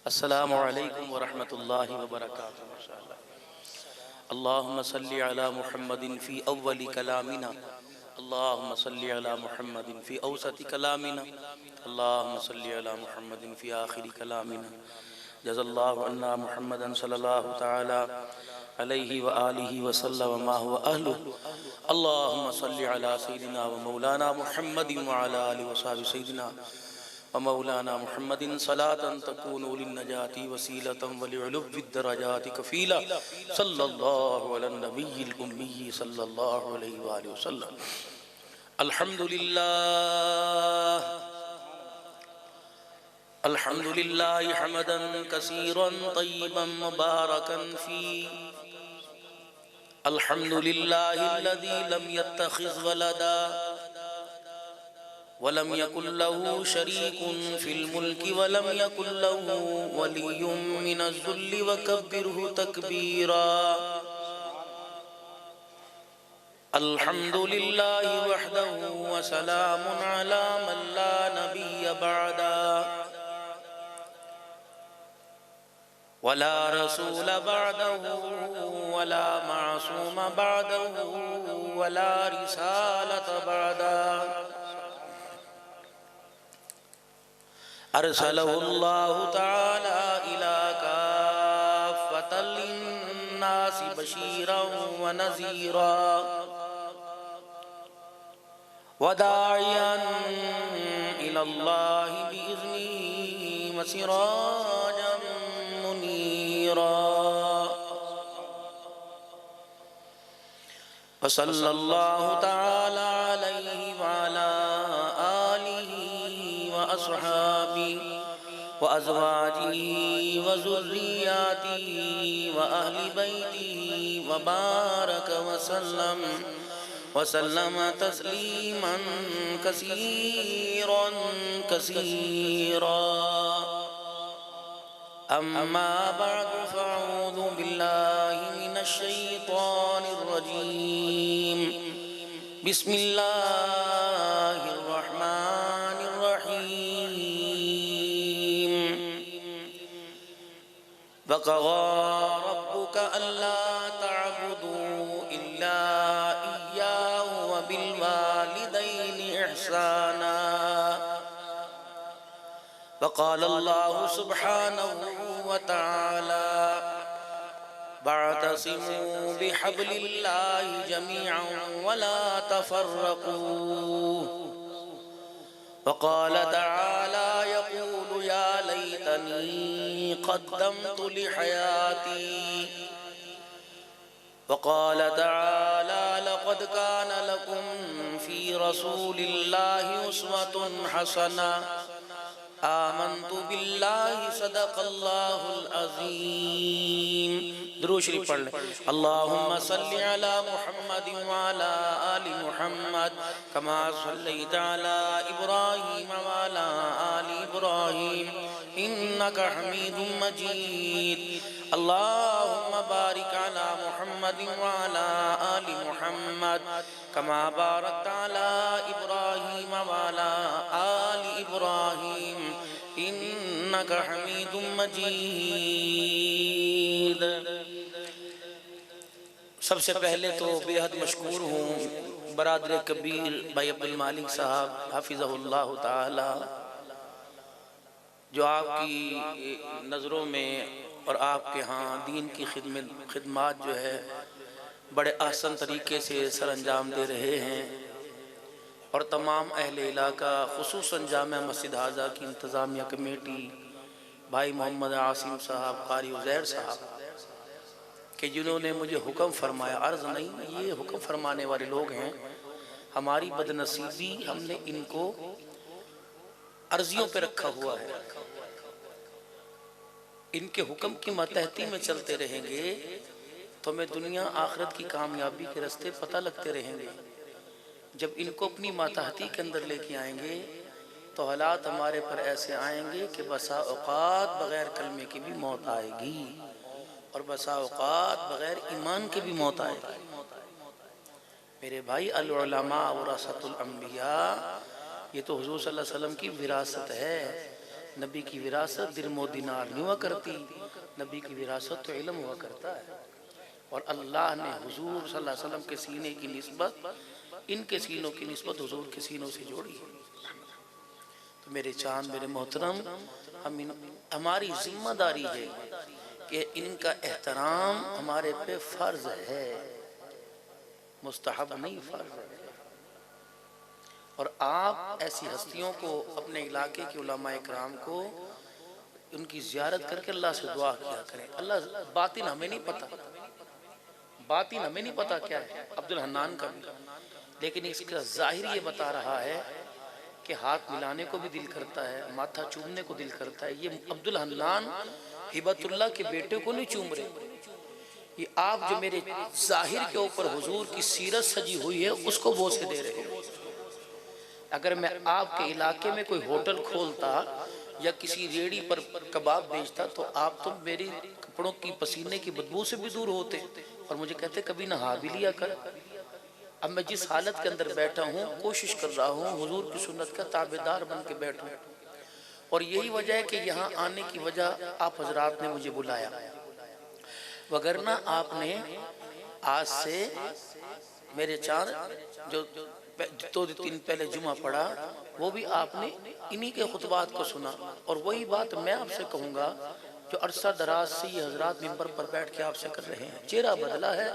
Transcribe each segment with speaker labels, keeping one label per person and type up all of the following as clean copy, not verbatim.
Speaker 1: अस्सलामु अलैकुम व रहमतुल्लाहि व बरकातुहू। माशाअल्लाह। अल्लाहुम्मा सल्लि अला मुहम्मदिन फ़ी अव्वलि कलामिना, अल्लाहुम्मा सल्लि अला मुहम्मदिन फ़ी औसति कलामिना, अल्लाहुम्मा सल्लि अला मुहम्मदिन फ़ी आखिरि कलामिना। जज़ल्लाहु अन्ना मुहम्मदन सल्लल्लाहु तआला अलैहि व आलिहि व सल्लम मा हुवा अहलुहु। अल्लाहुम्मा सल्लि अला सय्यिदिना व मौलाना मुहम्मदिन व अला आलि व सहबि सय्यिदिना व मौलाना मुहम्मदिन सलातन तकूनु लिन्नजाति वसीलतम व लिउलुव्विद दरजाति कफीला सल्लल्लाहु अला नबिय्यिल उम्मी सल्लल्लाहु अलैहि व आलिहि वसल्लम। अल्हम्दुलिल्लाह अल्हम्दुलिल्लाहि हमदन कसीरन तय्यिबन मुबारकन फी। अल्हम्दुलिल्लाहिल्लज़ी लम यत्तखिज़ वलदा वलम यकुल लहू शरीकुन फिल मुल्कि वलम यकुल लहू वलिय्युम मिनज़्ज़ुल्लि वकब्बिरहु तकबीरा। अल्हम्दुलिल्लाहि वहदहु व सलामुन अला मन ला नबिय्य बअदा वला रसूल बअदहु वला मासूम बअदहु वला रिसालत बअदा। अरसलहुल्लाहु तआला इला काफ़्फ़तल लिन्नासि बशीरन व नज़ीरा व दाइयन इलल्लाहि बिइज़्निहि व सिराजम मुनीरा। व सल्लल्लाहु तआला अलैहि व अला आलिहि व अस्हाबिहि व अज़वाजिहि व ज़ुर्रिय्यातिहि व अहलि बैतिहि व बारक व सल्लम तस्लीमन कसीरन कसीरा। अम्मा बअद फ़अऊज़ु बिल्लाहि मिनश शैतानिर रजीम। बिस्मिल्लाहिर रहमानिर रहीम। वक़ज़ा रब्बुक अल्ला तअबुदू इल्ला इय्याहु व बिल वालिदैनि इहसाना। वक़ाल अल्लाहु सुब्हानहु व तआला वअतसिमू बिहब्लिल्लाहि जमीअन व ला तफ़र्रक़ू। वक़ाल तआला यक़ूलु या लैतनी क़द्दमतु लिहयाती। वक़ाल तआला लक़द कान लकुम फ़ी रसूलिल्लाहि उस्वतुन हसना। आमन्तु बिल्लाहि सदक़ल्लाहुल अज़ीम। दुरूद शरीफ पढ़ लें। अल्लाहुम्मा सल्लि अला मुहम्मदिन व अला आलि मुहम्मद कमा सल्लैता अला इब्राहीम व अला आलि इब्राहीम इन्नका हमीदुम मजीद। अल्लाहुम्मा बारिक अला मुहम्मदिन व अला आलि मुहम्मद कमा बारकता अला इब्राहीम व अला आलि इब्राहीम इन्नका हमीदुम मजीद। सबसे पहले तो बेहद मशकूर हूँ बरादर कबीर भाई अब्दुल मालिक साहब हाफिज़हुल्लाह ताला, जो आपकी नज़रों में और आपके यहाँ दीन की खिदमत जो है बड़े आसान तरीके से सर अंजाम दे रहे हैं। और तमाम अहले इलाका खुसूसन जामिया मस्जिद हाजा की इंतज़ामिया कमेटी भाई मोहम्मद आसिम साहब कारी उज़ैर साहब कि जिन्होंने मुझे हुक्म फरमाया, अर्ज़ नहीं ये हुक्म फरमाने वाले लोग हैं। हमारी बदनसीबी हमने इनको अर्जियों पे रखा हुआ है। इनके हुक्म की मतहती में चलते रहेंगे तो हमें दुनिया आखिरत की कामयाबी के रास्ते पता लगते रहेंगे। जब इनको अपनी मातहती के अंदर लेके आएंगे तो हालात हमारे पर ऐसे आएंगे कि बसा औकात बग़ैर कलमे की भी मौत आएगी और बसा औकात बग़ैर ईमान के भी मौत आएगी। मेरे भाई अल उलमा वरसतुल अंबिया, ये तो हुज़ूर सल्लल्लाहु अलैहि वसल्लम की विरासत है। नबी की विरासत दिरमो दिनार नहीं हुआ करती, नबी की विरासत तो इल्म हुआ करता है। और अल्लाह ने हुजूर सल्लल्लाहु अलैहि वसल्लम के सीने की निस्बत इनके सीनों की निस्बत हुजूर के सीनों से जोड़ी है। तो मेरे चांद, मेरे मोहतरम, हमारी जिम्मेदारी है कि इनका एहतराम हमारे पे फर्ज है, मुस्तहब नहीं, फर्ज है। और आप ऐसी हस्तियों को, अपने इलाके के उलमा इकराम को, उनकी ज़ियारत करके अल्लाह से दुआ किया करें। अल्लाह बातिन हमें नहीं पता, बातिन हमें नहीं पता क्या है अब्दुल हन्नान का भी, लेकिन इसका जाहिर ये बता रहा है कि हाथ मिलाने को भी दिल करता है, माथा चूमने को दिल करता है। ये अब्दुल हन्नान हिबतुल्लाह के बेटे को नहीं चूम रहे, ये आप जो मेरे जाहिर के ऊपर हुजूर की सीरत सजी हुई है उसको बोसे दे रहे हो। अगर मैं आपके इलाके में कोई होटल खोलता या किसी रेड़ी पर कबाब बेचता तो आप तो मेरी कपड़ों की पसीने की बदबू से भी दूर होते और मुझे कहते कभी नहा भी लिया कर। अब मैं जिस हालत के अंदर बैठा हूँ, कोशिश कर रहा हूँ हुजूर की सुन्नत का ताबेदार बन के बैठूं, और यही वजह है कि यहाँ आने की वजह आप हजरात ने मुझे बुलाया, वगरना आपने आज से मेरे चार जो 2 दिन पहले जुमा पढ़ा वो भी आपने इन्हीं के खुतबात को सुना। और वही बात मैं आपसे कहूँगा जो अरसा दराज से ये हजरात मिंबर पर बैठ के आपसे कर रहे हैं। चेहरा बदला है,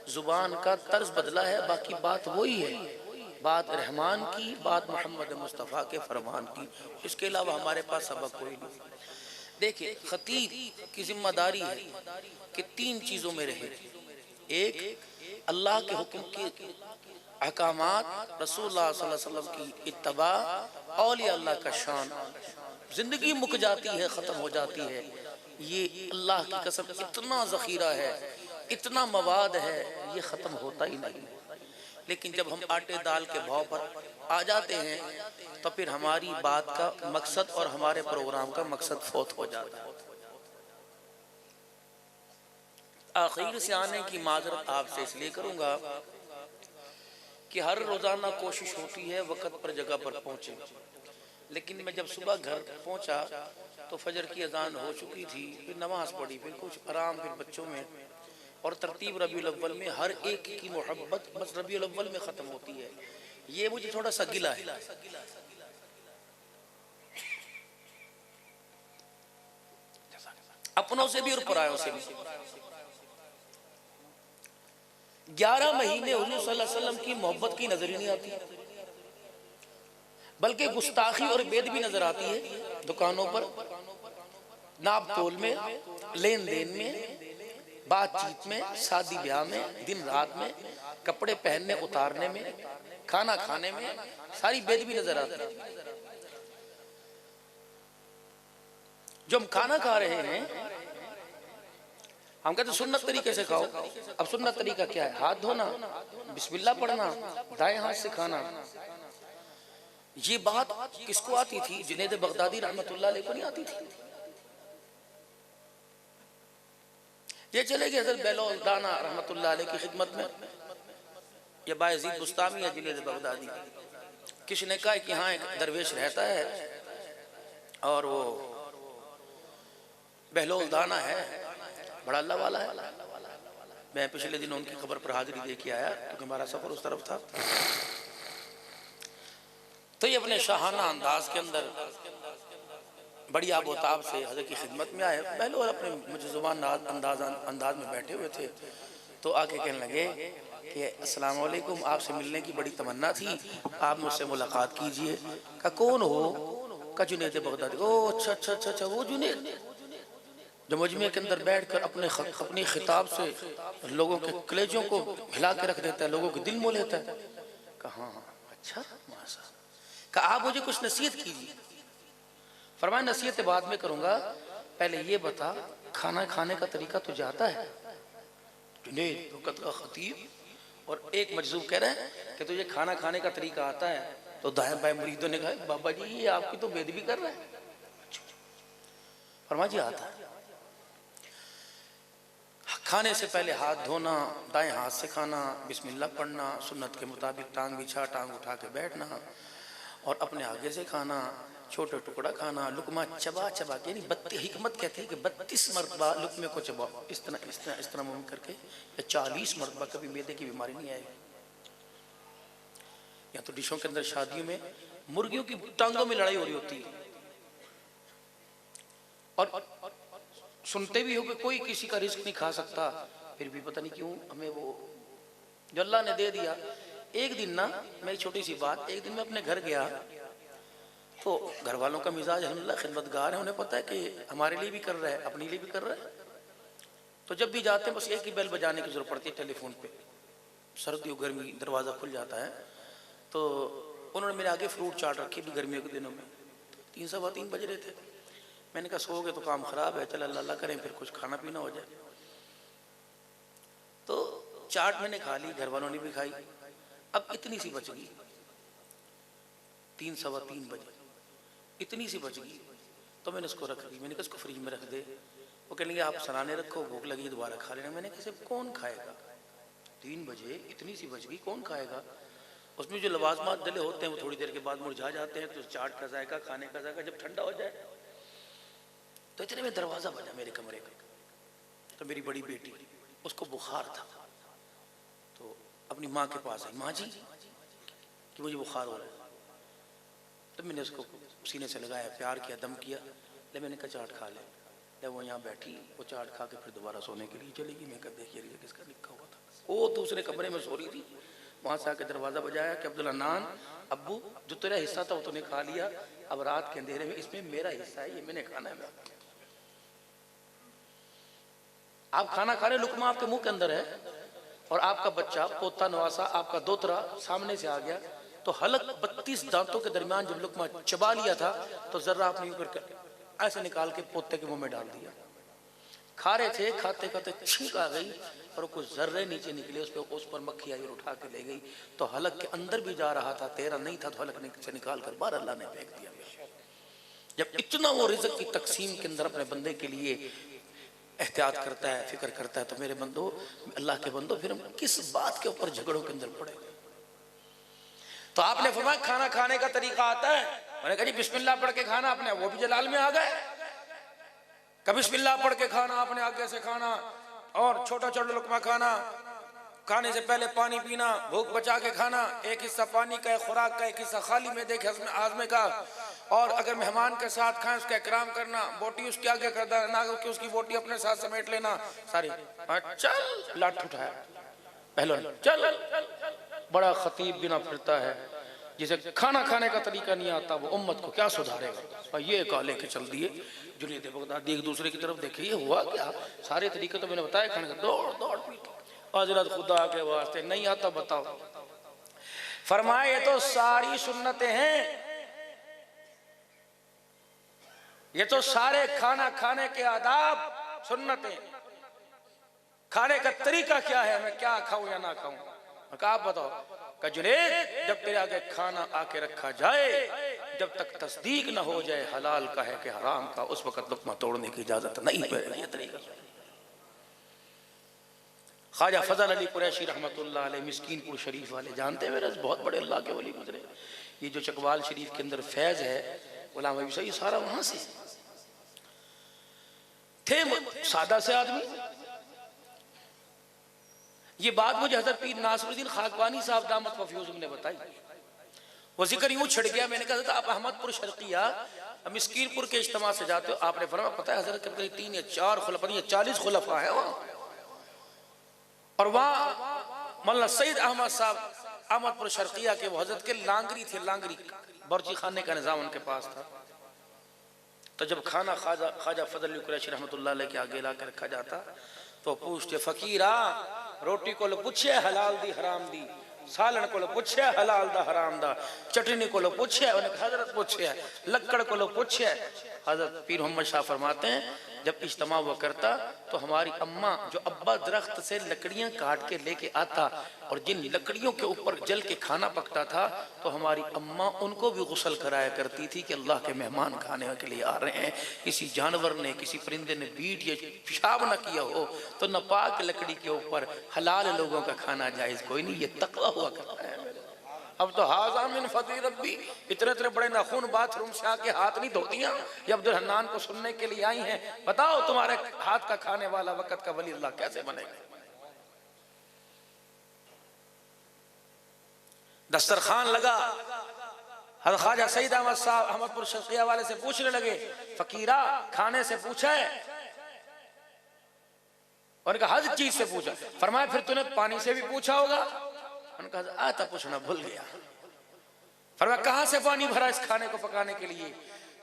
Speaker 1: जुबान का तर्ज बदला है, बाकी बात वही है, बात रहमान की, बात मोहम्मद मुस्तफ़ा के फरमान की, इसके अलावा हमारे पास सबक कोई नहीं। देखिए, खतीब की जिम्मेदारी है कि 3 चीज़ों में रहे। एक, अल्लाह के हुक्म के अहकामात, रसूलुल्लाह सल्लल्लाहु अलैहि वसल्लम की इत्तबा, औलिया अल्लाह का शान। जिंदगी मुक जाती है, ख़त्म हो जाती है, ये अल्लाह की कसम इतना ज़ख़ीरा है, इतना मवाद है, ये ख़त्म होता ही नहीं। लेकिन जब हम आटे दाल के भाव पर आ जाते हैं तो फिर हमारी बात का मकसद और हमारे प्रोग्राम का मकसद फौत हो जाता है। आखिर से आने की माजरत आपसे इसलिए करूँगा कि हर रोज़ाना कोशिश होती है वक़्त पर जगह पर पहुँचे, लेकिन मैं जब सुबह घर पहुँचा तो फजर की अजान हो चुकी थी, फिर नमाज पढ़ी, फिर कुछ आराम, फिर बच्चों में, और तरतीब रबीउल अव्वल में हर एक की मोहब्बत बस रबीउल अव्वल में ख़त्म होती है। ये मुझे थोड़ा सा गिला है। अपनों से भी और परायों से भी। 11 महीने हुजूर सल्लल्लाहु अलैहि वसल्लम की मोहब्बत की नजर ही नहीं आती, बल्कि गुस्ताखी और बेद भी नजर आती है। दुकानों पर, नाप तोल में, लेन देन में, बातचीत में, शादी ब्याह में, दिन रात में, कपड़े पहनने उतारने में, खाना खाने में, सारी बेद भी नजर आती है। जो हम खाना खा रहे हैं हम कहते सुन्नत तरीके से खाओ। अब सुन्नत तरीका क्या है? हाथ धोना, बिस्मिल्लाह पढ़ना, दाएं हाथ से खाना। ये बात किसको आती थी? जुनैद बगदादी रहमतुल्लाह अलैह को नहीं आती थी। ये चले गए हज़रत बेलोल दाना रहमतुल्लाह अलैह की खिदमत में। ये बायज़ीद बुस्तामी है जुनैद बगदादी। किसी ने कहा कि हाँ एक दरवेश रहता है और वो बेलोल दाना है, बड़ा अल्लाह वाला है। मैं पिछले दिन उनकी खबर पर हाजिरी दे के आया क्योंकि हमारा सफर उस तरफ था। तो ये अपने शाहाना अंदाज के अंदर बड़ी आबोताब से हज़रत की खिदमत में आए। पहले और अपने मुझे ज़ुबान अंदाज में बैठे हुए थे, तो आके कहने लगे कि अस्सलाम वालेकुम, आपसे मिलने की बड़ी तमन्ना थी, आप मुझसे मुलाकात कीजिए। का कौन हो? का जुनैद बगदादी। ओ अच्छा अच्छा अच्छा अच्छा, वो जुनैद जो मजमे के अंदर बैठकर अपनी खिताब से लोगों के कलेजों को हिला के रख देता है, लोगों के दिल मोह लेता है। कहा अच्छा माशा। कहा आप मुझे कुछ नसीहत कीजिए। फरमाया नसीहत बाद में करूंगा, पहले ये बता खाना खाने का तरीका तुझे आता है? जुनैद वक़्त का खतीब और एक मजज़ूब कह रहे हैं कि तुझे खाना खाने का तरीका आता है? तो दाएं बाएं मुरीदों ने कहा बाबा जी ये आपकी तो बेदबी कर रहे हैं। फरमाया जी आता है। खाने से पहले हाथ धोना, दाएं हाथ से खाना, बिस्मिल्लाह पढ़ना, सुन्नत के मुताबिक टांग बिछा टांग उठा के बैठना और अपने आगे से खाना, छोटा टुकड़ा खाना, लुकमा चबा चबा के, यानी 32 हिकमत कहती है कि 32 मरतबा लुकमे को चबाओ, इस तरह मुंह करके, या 40 मरतबा, कभी मैदे की बीमारी नहीं आएगी। या तो डिशों के अंदर शादियों में मुर्गियों की टांगों में लड़ाई हो रही होती है, और सुनते भी हो कि कोई किसी का रिस्क नहीं खा सकता, फिर भी पता नहीं क्यों हमें वो जो अल्लाह ने दे दिया। एक दिन ना, मैं छोटी सी बात, एक दिन मैं अपने घर गया तो घर वालों का मिजाज अल्हम्दुलिल्लाह खिदमतगार है, उन्हें पता है कि हमारे लिए भी कर रहा है, अपने लिए भी कर रहा है। तो जब भी जाते हैं बस एक ही बेल बजाने की जरूरत पड़ती है टेलीफोन पे, सर्दी और गर्मी दरवाज़ा खुल जाता है। तो उन्होंने मेरे आगे फ्रूट चाट रखी भी गर्मियों के दिनों में, 3 सवा 3 बज रहे थे। मैंने कहा सो गए तो काम खराब है, चल अल्लाह करें फिर कुछ खाना पीना हो जाए। तो चाट मैंने खा ली, घर वालों ने भी खाई, अब इतनी सी बच गई, 3 सवा 3 बजे इतनी सी बच गई, तो मैंने उसको रख दी। मैंने कहा इसको फ्रिज में रख दे। वो कह लेंगे आप सराहने रखो, भूख लगी दोबारा खा लेना। मैंने कहा कौन खाएगा, 3 बजे इतनी सी बच गई, कौन खाएगा। उसमें जो लवाजमात डले होते हैं वो थोड़ी देर के बाद मुरझा जाते हैं, तो चाट का जायका, खाने का जायका जब ठंडा हो जाए। तो इतने में दरवाज़ा बजा मेरे कमरे का, तो मेरी बड़ी बेटी, उसको बुखार था, तो अपनी माँ के पास आई, माँ जी कि मुझे बुखार हो रहा है। तो मैंने उसको सीने से लगाया, प्यार किया, दम किया, ले मैंने कहा चाट खा ले। वो यहाँ बैठी, वो चाट खा के फिर दोबारा सोने के लिए चलेगी। मैं कहा देखिए ये किसका लिखा हुआ था। वो दूसरे कमरे में सो रही थी, वहाँ से आके दरवाज़ा बजाया कि अब्दुल अनान, अब्बू जो तेरा हिस्सा था वो तूने खा लिया, अब रात के अंधेरे में इसमें मेरा हिस्सा है, ये मैंने खाना है। आप खाना खा रहे, लुकमा आपके मुंह के अंदर है, और आपका बच्चा, पोता नवासा, आपका दोतरा सामने से आ गया, तो हलक 32 दांतों के दरमियान जब लुकमा चबा लिया था, तो जर्रा आपने यूं करके ऐसे निकाल के पोते के मुंह में डाल दिया। खा रहे थे, खाते खाते छींक आ गई और कुछ जर्रे नीचे निकले, उस पर मक्खी आई और उठा के ले गई। तो हलक के अंदर भी जा रहा था, तेरा नहीं था, तो हलक से निकाल कर बाहर अल्लाह ने फेंक दिया। जब इतना वो रिज़्क़ की तकसीम के अंदर अपने बंदे के लिए एहतियात करता है, फिक्र करता है, तो मेरे बंदो, अल्लाह के बंदो, फिर हम किस बात के ऊपर झगड़ों के अंदर पड़े। तो आपने फरमाया खाना खाने का तरीका आता है। मैंने कहा जी बिस्मिल्लाह पढ़ के खाना, आपने वो भी जलाल में आ गए। कभी बिस्मिल्लाह पढ़ के खाना, आपने आगे से खाना, और छोटा छोटा लुकमा खाना, खाने से पहले पानी पीना, भूख बचा के खाना, एक हिस्सा पानी का, खुराक का, एक हिस्सा खाली मैदे के आजमे का, और अगर मेहमान के साथ खाएं उसका इकराम करना, बोटी उसके आगे कर देना कि उसकी बोटी अपने साथ समेट लेना सारी। चल लाठ उठाया पहलवान, चल बड़ा खतीब बिना फिरता है, जिसे खाना खाने का तरीका नहीं आता, वो उम्मत को क्या सुधारेगा। ये काले के चल दिए जुनैद बगदादी एक दूसरे की तरफ देखे, ये हुआ क्या, सारे तरीके तो मैंने बताया खाने का, दौड़ दौड़ हजरत खुदा के वास्ते नहीं आता बताओ। फरमाए ये तो सारी सुन्नतें हैं, ये तो सारे खाना खाने के आदाब सुन्नतें, खाने का तरीका क्या है, मैं क्या खाऊं या ना खाऊं। आप बताओ। का जुनैद जब तेरे आगे खाना आके रखा जाए, जब तक तस्दीक ना हो जाए हलाल का है कि हराम का, उस वक्त लुकमा तोड़ने की इजाजत नहीं है। ये तरीका ख्वाजा फजल अली कुरैशी रहमतुल्लाह अलैह मिस्कीनपुर शरीफ वाले जानते हैं, मेरे बहुत बड़े अल्लाह के वली गुजरे। ये जो चकवाल शरीफ के अंदर फैज है, गुलाम अबी सही सारा वहां से थे, सादा से आदमी। ये बात मुझे हज़रत पीर नासिरुद्दीन खाकवानी साहब दामत वफ़यूज़ ने बताई। वो जिक्र यूं छिड़ गया, मैंने कहा था आप अहमदपुर शर्किया मिस्कीनपुर के इज्तिमा से जाते हो, आपने फरमाया पता है हज़रत के 3 या 4 खुलफा, 40 खुलफा है वहाँ, और वहाँ मौलाना सईद अहमद साहब अहमदपुर शर्किया के वो हजरत के लांगरी थे, लांगरी बर्ची खाने का निज़ाम उनके पास था। तो जब खाना ख्वाजा फजल अली कुरैशी रहमतुल्लाह अलैह के आगे ला के रखा जाता, तो पूछते फकीरा रोटी को पूछे हलाल दी हराम दी, सालन को पूछे हलाल दा हराम दा, चटनी को पूछे, हजरत पूछे, लक्कड़ को पूछे। हजरत पीर मोहम्मद शाह फरमाते हैं जब इज्तिमा हुआ करता तो हमारी अम्मा जो अब्बा दरख्त से लकड़ियां काट के लेके आता और जिन लकड़ियों के ऊपर जल के खाना पकता था, तो हमारी अम्मा उनको भी गुस्ल कराया करती थी कि अल्लाह के मेहमान खाने के लिए आ रहे हैं, किसी जानवर ने, किसी परिंदे ने बीट या पेशाब न किया हो तो नापाक लकड़ी के ऊपर हलाल लोगों का खाना जायज़ कोई नहीं। ये तकवा हुआ करता है। अब तो हाज़ा मिन फज़ली रब्बी, इतने इतने बड़े नाखून बाथरूम से आके हाथ नहीं धोतियां। ये अब्दुल हन्नान को सुनने के लिए आई हैं, बताओ तुम्हारे हाथ का खाने वाला वक़्त का वली अल्लाह कैसे बनेगा। दस्तरखान लगा, हज़रत ख्वाजा सईद अहमद साहब अहमदपुर शर्क़िया वाले से पूछने लगे, फकीरा खाने से पूछा है? उन्होंने कहा हर चीज से पूछा। फरमाया फिर तूने पानी से भी पूछा होगा? उन्होंने कहा आता पूछना भूल गया। फरमाया कहां से पानी भरा इस खाने को पकाने के लिए?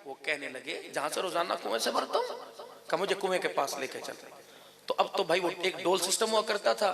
Speaker 1: वो कहने लगे जहां से रोजाना कुएं से भरता हूं। कहा मुझे कुएं के पास लेके चल। तो अब तो भाई वो एक डोल सिस्टम हुआ करता था,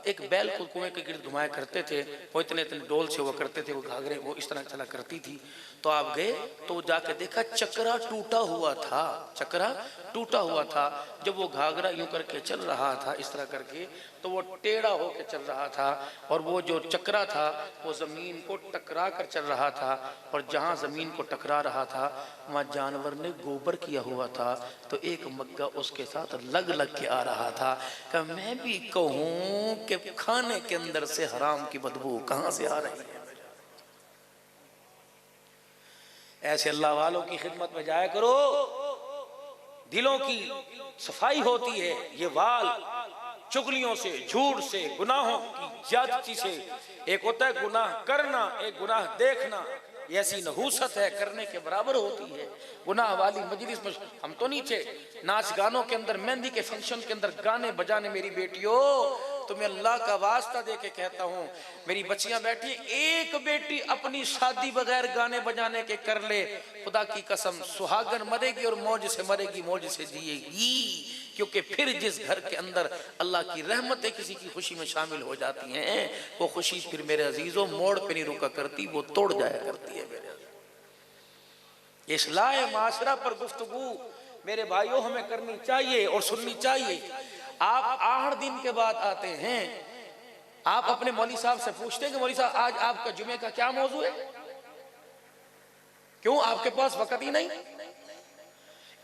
Speaker 1: एक बैल को कुएं के गिर्द घुमाया करते थे, वो इतने इतने डोल से हुआ करते थे, वो घाघरे वो इस तरह चला करती थी। तो आप गए तो जाके देखा चक्रा टूटा हुआ था, चक्रा टूटा हुआ था। जब वो घाघरा यूं करके चल रहा था इस तरह करके, तो वो टेढ़ा होकर चल रहा था, और वो जो चक्रा था वो जमीन को टकरा कर चल रहा था, और जहाँ जमीन को टकरा रहा था वहाँ जानवर ने गोबर किया हुआ था। तो एक मग्गा उसके साथ लग लग के आ रहा था। कि मैं भी कहूँ कि खाने के अंदर से हराम की बदबू कहाँ से आ रही है। ऐसे अल्लाह वालों की खिदमत में जाया करो, दिलों की सफाई होती है। ये वाल चुगलियों से, झूठ से, गुनाहों की ज्यादती से, एक होता है गुनाह करना, एक गुनाह देखना, ये ऐसी नहूसत है करने के बराबर होती है। गुनाह वाली मजलिस में हम तो नीचे नाच गानों के अंदर, मेहंदी के फंक्शन के अंदर गाने बजाने, मेरी बेटियों तुम्हें अल्लाह का वास्ता दे के कहता हूँ, मेरी बच्चियां बैठी, एक बेटी अपनी शादी बगैर गाने बजाने के कर ले, खुदा की कसम सुहागन मरेगी और मौज से मरेगी, मौज से जिएगी। क्योंकि फिर जिस घर के अंदर अल्लाह की रहमतें किसी की खुशी में शामिल हो जाती हैं, वो खुशी फिर मेरे अजीजों मोड़ पे नहीं रुका करती, वो तोड़ जाया करती है। मेरे इस्लाह माशरा पर गुफ्तगू मेरे भाइयों हमें करनी चाहिए और सुननी चाहिए। आप 8 दिन के बाद आते हैं, आप अपने मौली साहब से पूछते हैं कि मौली साहब आज आपका जुमे का क्या मौजू है? क्यों आपके पास वक्त ही नहीं?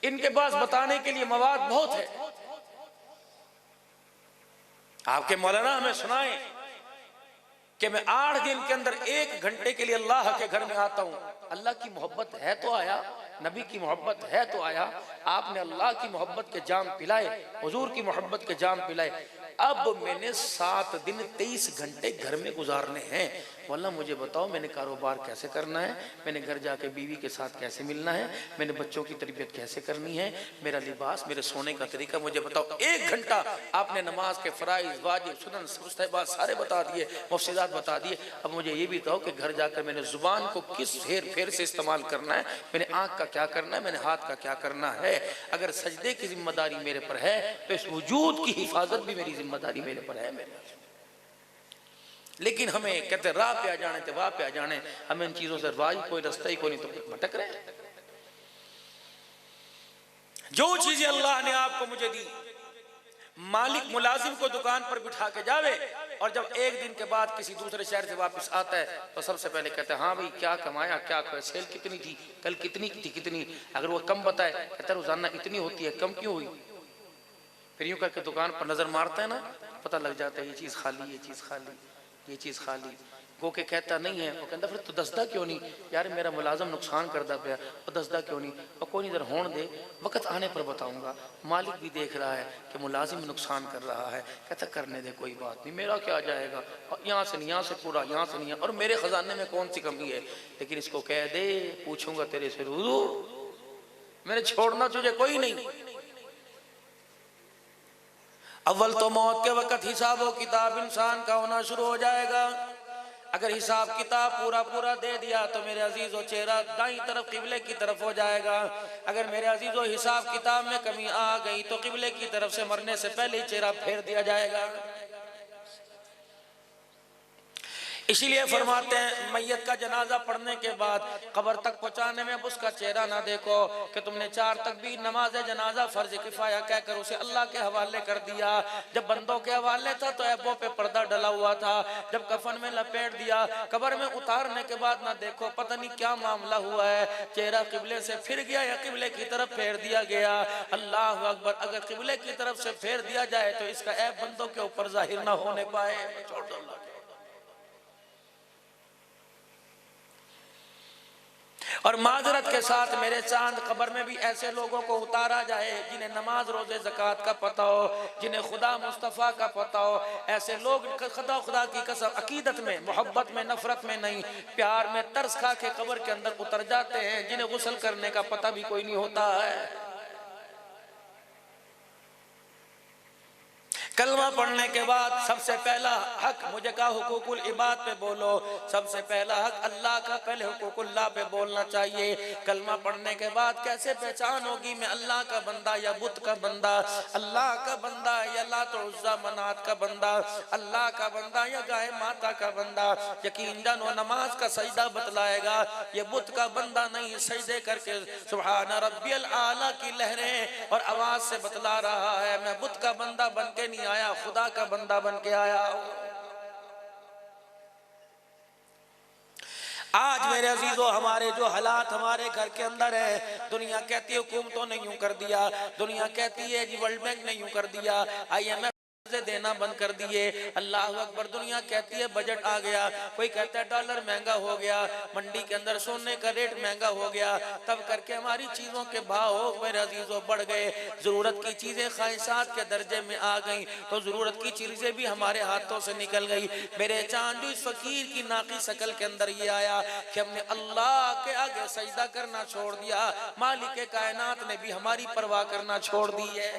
Speaker 1: इनके पास बताने के लिए मवाद बहुत है। आपके मौलाना हमें सुनाए कि मैं 8 दिन के अंदर 1 घंटे के लिए अल्लाह के घर में आता हूं। अल्लाह की मोहब्बत है तो आया, नबी की मोहब्बत है तो आया। आपने अल्लाह की मोहब्बत के जाम पिलाए, हुजूर की मोहब्बत के जाम पिलाए। अब मैंने 7 दिन 23 घंटे घर में गुजारने हैं। वल्लाह मुझे बताओ मैंने कारोबार कैसे करना है, मैंने घर जाके बीवी के साथ कैसे मिलना है, मैंने बच्चों की तरबियत कैसे करनी है, मेरा लिबास, मेरे सोने का तरीका मुझे बताओ। 1 घंटा आपने नमाज के फराइज, वाजिब, सुनन, मुस्तहबात सारे बता दिए, मुफ्सिदात बता दिए। अब मुझे ये भी बताओ कि घर जाकर मैंने जुबान को किस हेर फेर से इस्तेमाल करना है, मैंने आँख का क्या करना है, मैंने हाथ का क्या करना है। अगर सजदे की जिम्मेदारी मेरे पर है तो इस वजूद की हिफाजत भी मेरी जिम्मेदारी मेरे पर है। मेरे लेकिन हमें कहते राह पे आ जाने थे, वाह पे आ जाने, हमें इन चीजों से वाही कोई रास्ता ही कोई नहीं, तो भटक रहे हैं। जो चीजें अल्लाह ने आपको मुझे दी, मालिक मुलाजिम को दुकान पर बिठा के जावे और जब 1 दिन के बाद किसी दूसरे शहर से वापस आता है तो सबसे पहले कहते हैं हाँ भाई क्या कमाया, क्या सेल कितनी थी, कल कितनी थी, कितनी। अगर वो कम बताए कहता है रोजाना इतनी होती है, कम क्यों हुई? फिर यूं करके दुकान पर नजर मारता है ना, पता लग जाता है ये चीज खाली, ये चीज खाली, ये चीज खाली। वो के कहता नहीं है, वो कहता फिर तो दसदा क्यों नहीं? यार मेरा मुलाजम नुकसान करता पाया, और दसदा क्यों नहीं? और कोई नहीं, इधर होने दे, वक्त आने पर बताऊंगा। मालिक भी देख रहा है कि मुलाजिम नुकसान कर रहा है, कहता करने दे, कोई बात नहीं, मेरा क्या जाएगा, यहाँ से नहीं, यहाँ से पूरा, यहाँ से नहीं, और मेरे खजाने में कौन सी कमी है। लेकिन इसको कह दे पूछूंगा तेरे से रूरू, मैंने छोड़ना तुझे कोई नहीं। अव्वल तो मौत के वक्त हिसाब व किताब इंसान का होना शुरू हो जाएगा। अगर हिसाब किताब पूरा पूरा दे दिया तो मेरे अजीजों चेहरा दाईं तरफ किबले की तरफ हो जाएगा। अगर मेरे अजीजों हिसाब किताब में कमी आ गई तो किबले की तरफ से मरने से पहले ही चेहरा फेर दिया जाएगा। इसीलिए फरमाते हैं मैयत का जनाजा पढ़ने के बाद कब्र तक पहुंचाने में अब उसका चेहरा ना देखो कि तुमने 4 तकबीर नमाज जनाजा फर्ज किफाया कहकर उसे अल्लाह के हवाले कर दिया। जब बंदों के हवाले था तो ऐबों पे पर्दा डला हुआ था, जब कफन में लपेट दिया, कब्र में उतारने के बाद ना देखो पता नहीं क्या मामला हुआ है, चेहरा किबले से फिर गया या किबले की तरफ फेर दिया गया। अल्लाह अकबर, अगर किबले की तरफ से फेर दिया जाए तो इसका ऐब बंदों के ऊपर जाहिर ना होने पाए। छोड़ दो, और माजरत के साथ मेरे चांद कब्र में भी ऐसे लोगों को उतारा जाए जिन्हें नमाज रोजे ज़कात का पता हो, जिन्हें खुदा मुस्तफ़ा का पता हो। ऐसे लोग खुदा की कसम अकीदत में, मोहब्बत में, नफरत में नहीं, प्यार में तरस खा के कब्र के अंदर उतर जाते हैं, जिन्हें गुस्ल करने का पता भी कोई नहीं होता है। कलमा पढ़ने के बाद सबसे पहला हक, मुझे कहा हुकूकुल इबाद पे बोलो, सबसे पहला हक अल्लाह का, पहले हुकूकुल्लाह पे बोलना चाहिए। कलमा पढ़ने के बाद कैसे पहचान होगी मैं अल्लाह का बंदा या बुत का बंदा, अल्लाह का बंदा या लात उज़्ज़ा मनात का बंदा, अल्लाह का बंदा या गाय माता का बंदा। यकीन जानो नमाज का सजदा बतलाएगा, ये बुत का बंदा नहीं सजदे करके सुभान रब्बियल आला की लहरें और आवाज से बतला रहा है मैं बुत का बंदा बन के नहीं आया, खुदा का बंदा बन के आया। आज मेरे अजीजों हमारे जो हालात हमारे घर के अंदर है, दुनिया कहती है हुकूमतों ने यूं कर दिया, दुनिया कहती है जी वर्ल्ड बैंक ने यूं कर दिया, IMF से देना बंद कर दिए, अल्लाह अकबर। दुनिया कहती है बजट आ गया, कोई कहता है डॉलर महंगा हो गया, मंडी के अंदर सोने का रेट महंगा हो गया, तब करके हमारी चीजों के भाव मेरे अजीजों बढ़ गए। जरूरत की चीजें ख्वाहिशात के दर्जे में आ गई तो जरूरत की चीजें भी हमारे हाथों से निकल गई। मेरे चांद इस फकीर की नाकी शकल के अंदर ये आया कि हमने अल्लाह के आगे सजदा करना छोड़ दिया, मालिक कायनात ने भी हमारी परवाह करना छोड़ दी है।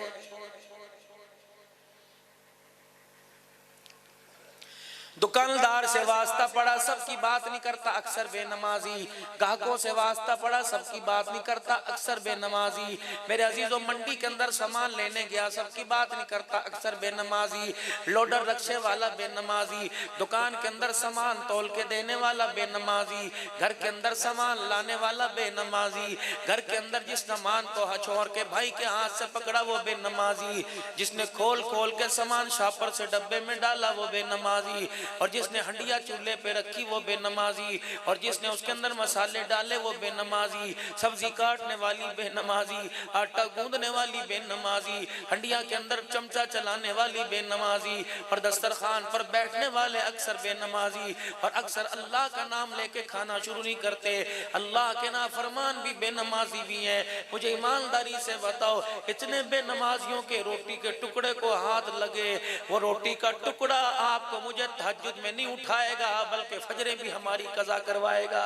Speaker 1: दुकानदार से वास्ता पड़ा, सबकी बात नहीं करता, अक्सर बेनमाजी। ग्राहकों से वास्ता पड़ा, सबकी बात नहीं करता, अक्सर बेनमाजी। मेरे अजीजों मंडी के अंदर सामान लेने गया, सबकी बात नहीं करता, अक्सर बेनमाजी। लोडर रक्शे वाला बेनमाजी, दुकान के अंदर सामान तोल के देने वाला बेनमाजी, घर के अंदर सामान लाने वाला बेनमाजी, घर के अंदर जिस सामान को छोड़ के भाई के हाथ से पकड़ा वो बेनमाजी, जिसने खोल खोल के सामान शापर से डब्बे में डाला वो बेनमाजी, और जिसने हंडिया चूल्हे पे रखी वो बेनमाजी, और जिसने उसके अंदर मसाले डाले वो बेनमाजी, सब्जी काटने वाली बेनमाजी, आटा गूंदने वाली बेनमाजी, हंडिया के अंदर चमचा चलाने वाली बेनमाजी, और दस्तरखान पर बैठने वाले अक्सर बेनमाजी, और अक्सर अल्लाह का नाम लेके खाना शुरू नहीं करते। अल्लाह के नाफरमान भी बेनमाजी भी हैं। मुझे ईमानदारी से बताओ, इतने बेनमाजियों के रोटी के टुकड़े को हाथ लगे, वो रोटी का टुकड़ा आपको मुझे तहज्जुद में नहीं उठाएगा बल्कि फजरे भी हमारी कज़ा करवाएगा।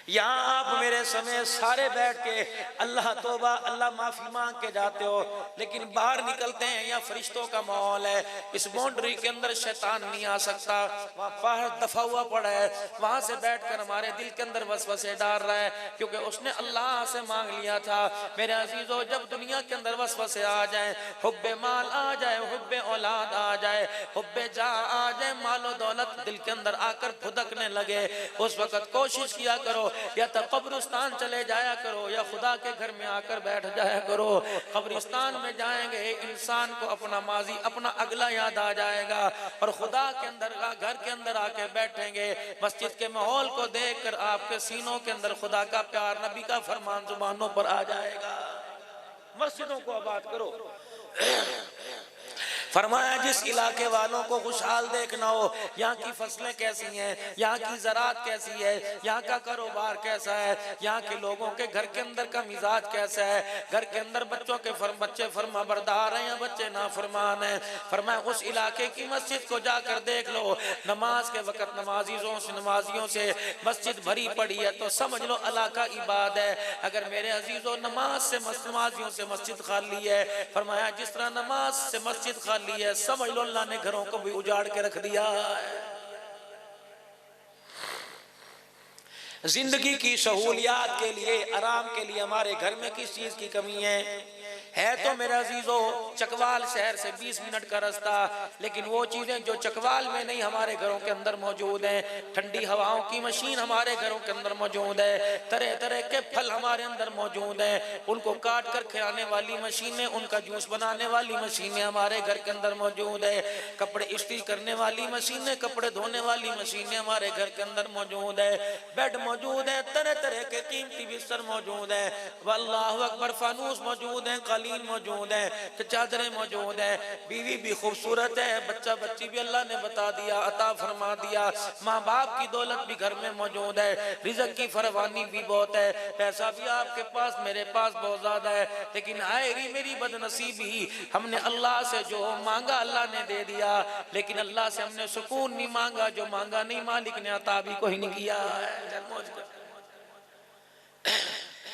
Speaker 1: यहाँ आप मेरे समय सारे बैठ के अल्लाह तौबा अल्लाह माफी मांग के जाते हो, लेकिन बाहर निकलते हैं या फरिश्तों का माहौल है, इस बाउंड्री के अंदर शैतान नहीं आ सकता, वहाँ बाहर दफा हुआ पड़ा है, वहां से बैठकर हमारे दिल के अंदर वसवसे डाल रहा है, क्योंकि उसने अल्लाह से मांग लिया था। मेरे अजीजों जब दुनिया के अंदर वसवसे आ जाए, हुब्बे माल आ जाए, हुब्बे औलाद आ जाए, हुब्बे जा आ जाए, मालो दौलत दिल के अंदर आकर फुदकने लगे, उस वक्त कोशिश किया करो या तो कब्रिस्तान चले जाया करो या खुदा के घर में आकर बैठ जाया करो। कब्रिस्तान में जाएंगे इंसान को अपना माजी अपना अगला याद आ जाएगा, और खुदा के अंदर घर के अंदर आके बैठेंगे, मस्जिद के माहौल को देखकर आपके सीनों के अंदर खुदा का प्यार नबी का फरमान जुबानों पर आ जाएगा। मस्जिदों को आबाद करो। फरमाया जिस इलाके वालों को खुशहाल देखना हो, यहाँ की फसलें कैसी हैं, यहाँ की ज़रात कैसी है, यहाँ का कारोबार कैसा है, यहाँ के लोगों के घर के अंदर का मिजाज कैसा है, घर के अंदर बच्चों के बच्चे फरमा बरदार हैं या बच्चे नाफरमान हैं, फरमाया उस इलाके की मस्जिद को जाकर देख लो, नमाज के वक्त नमाजियों से मस्जिद भरी पड़ी है तो समझ लो अल्लाह का इबाद है। अगर मेरे अजीजों नमाज से नमाजियों से मस्जिद खाली है, फरमाया जिस तरह नमाज से मस्जिद खाली है, समझ लो अल्लाह ने घरों को भी उजाड़ के रख दिया है। जिंदगी की सहूलियात के लिए, आराम के लिए हमारे घर में किस चीज की कमी है तो मेरे अजीजों चकवाल शहर से 20 मिनट का रास्ता, लेकिन वो चीजें जो चकवाल में नहीं हमारे घरों के अंदर मौजूद हैं। ठंडी हवाओं की मशीन हमारे घरों के अंदर मौजूद है, तरह तरह के फल हमारे अंदर मौजूद हैं, उनको काट कर खिलाने वाली मशीनें, उनका जूस बनाने वाली मशीनें हमारे घर के अंदर मौजूद है, कपड़े इस्त्री करने वाली मशीनें, कपड़े धोने वाली मशीनें हमारे घर के अंदर मौजूद है, बेड मौजूद है, तरह तरह के कीमती बिस्तर मौजूद है, वल्लाहु अकबर, फानूस मौजूद है, कालीन मौजूद है, चादरें मौजूद है, बीवी भी खूबसूरत है, बच्चा बच्ची भी अल्लाह ने बता दिया, अता फरमा दिया, माँ बाप की दौलत भी घर में मौजूद है, रिज़्क़ की फरवानी भी बहुत है, पैसा भी आपके पास मेरे पास बहुत ज्यादा है, लेकिन हाय री मेरी बदनसीबी, हमने अल्लाह से जो मांगा अल्लाह ने दे दिया, लेकिन अल्लाह से हमने सुकून नहीं मांगा, जो मांगा नहीं मालिक ने अता भी कोई नहीं किया है।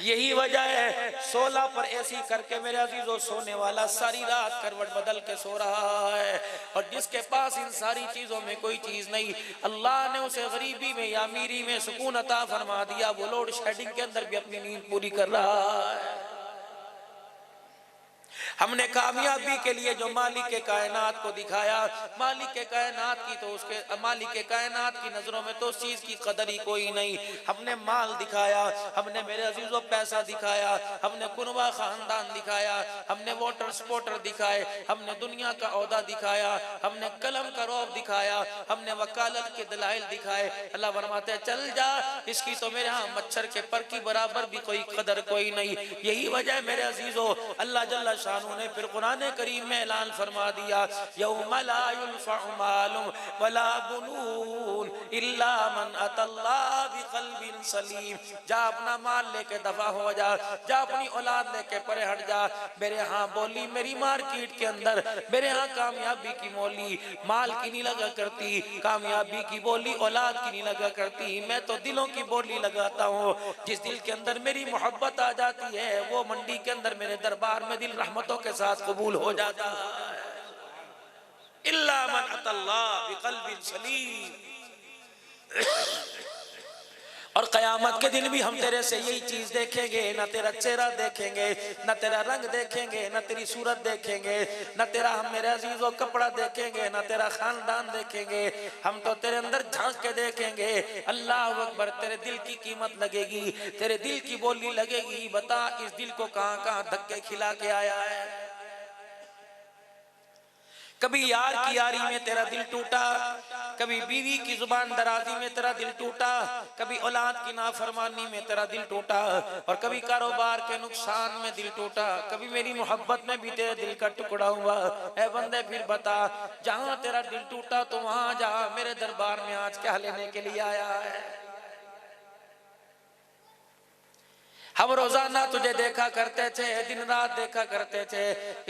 Speaker 1: यही वजह है 16 पर ऐसी करके मेरे अजीजों सोने वाला सारी रात करवट बदल के सो रहा है, और जिसके पास इन सारी चीजों में कोई चीज नहीं, अल्लाह ने उसे गरीबी में या अमीरी में सुकून अता फरमा दिया, वो लोड शेडिंग के अंदर भी अपनी नींद पूरी कर रहा है। हमने कामयाबी के लिए जो मालिक के कायनात को दिखाया, मालिक के कायनात की तो उसके मालिक के कायनात की नजरों में तो उस चीज की कदर ही कोई नहीं। हमने माल दिखाया, हमने मेरे अजीजों पैसा दिखाया, हमने कुनबा खानदान दिखाया, हमने वोटर स्पोर्टर दिखाए, हमने दुनिया का औहदा दिखाया, हमने कलम का रौब दिखाया, हमने वकालत के दलाइल दिखाए। अल्लाह फरमाते हैं चल जा, इसकी तो मेरे यहाँ मच्छर के पर की बराबर भी कोई कदर कोई नहीं। यही वजह मेरे अजीजों अल्लाह जल्ला शानुने फिर कुरान करीम में ऐलान फरमा दिया, यौम ला युनफ़उ मालुन वला बुनून इल्ला मन अतल्लाह बिक़ल्बिन सलीम। जा अपना माल लेके दफा हो जा, जा अपनी औलाद लेके परे हट जा। मेरे यहाँ बोली मेरी मार्केट के अंदर, मेरे यहाँ कामयाबी की बोली माल की नहीं लगा करती, कामयाबी की बोली औलाद की नहीं लगा करती, मैं तो दिलों की बोली लगाता हूँ। जिस दिल के अंदर मेरी मोहब्बत आ जाती है वो मंडी के अंदर मेरे दरबार में दिल रहमतों के साथ कबूल हो जाता है। इल्ला मन अतल्लाह बिक़ल्बिन सलीम। और क़यामत के दिन भी हम तेरे से यही चीज देखेंगे, न तेरा चेहरा देखेंगे, न तेरा रंग देखेंगे, न तेरी सूरत देखेंगे, न तेरा हम मेरे अजीजों कपड़ा देखेंगे, न तेरा खानदान देखेंगे, हम तो तेरे अंदर झांक के देखेंगे। अल्लाह अकबर। तेरे दिल की कीमत लगेगी, तेरे दिल की बोली लगेगी। बता इस दिल को कहां कहां धक्के खिला के आया है। कभी यार की यारी में तेरा दिल टूटा, कभी बीवी की जुबान दराजी में तेरा दिल टूटा, कभी औलाद की नाफरमानी में तेरा दिल टूटा, और कभी कारोबार के नुकसान में दिल टूटा, कभी मेरी मोहब्बत में भी तेरे दिल का टुकड़ा हुआ। ऐ बंदे फिर बता, जहां तेरा दिल टूटा तो वहां जा, मेरे दरबार में आज क्या लेने के लिए आया है। हम रोजाना तुझे देखा करते थे, दिन रात देखा करते थे,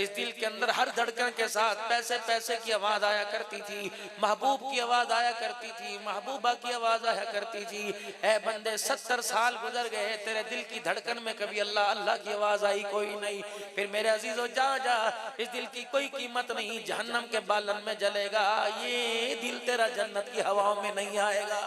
Speaker 1: इस दिल के अंदर हर धड़कन के साथ पैसे पैसे की आवाज आया करती थी, महबूब की आवाज आया करती थी, महबूबा की आवाज आया करती थी। ऐ बंदे 70 साल गुजर गए, तेरे दिल की धड़कन में कभी अल्लाह अल्लाह की आवाज आई कोई नहीं। फिर मेरे अजीजों जा जा, इस दिल की कोई कीमत नहीं, जहन्नम के बालन में जलेगा। ये दिल तेरा जन्नत की हवाओं में नहीं आएगा।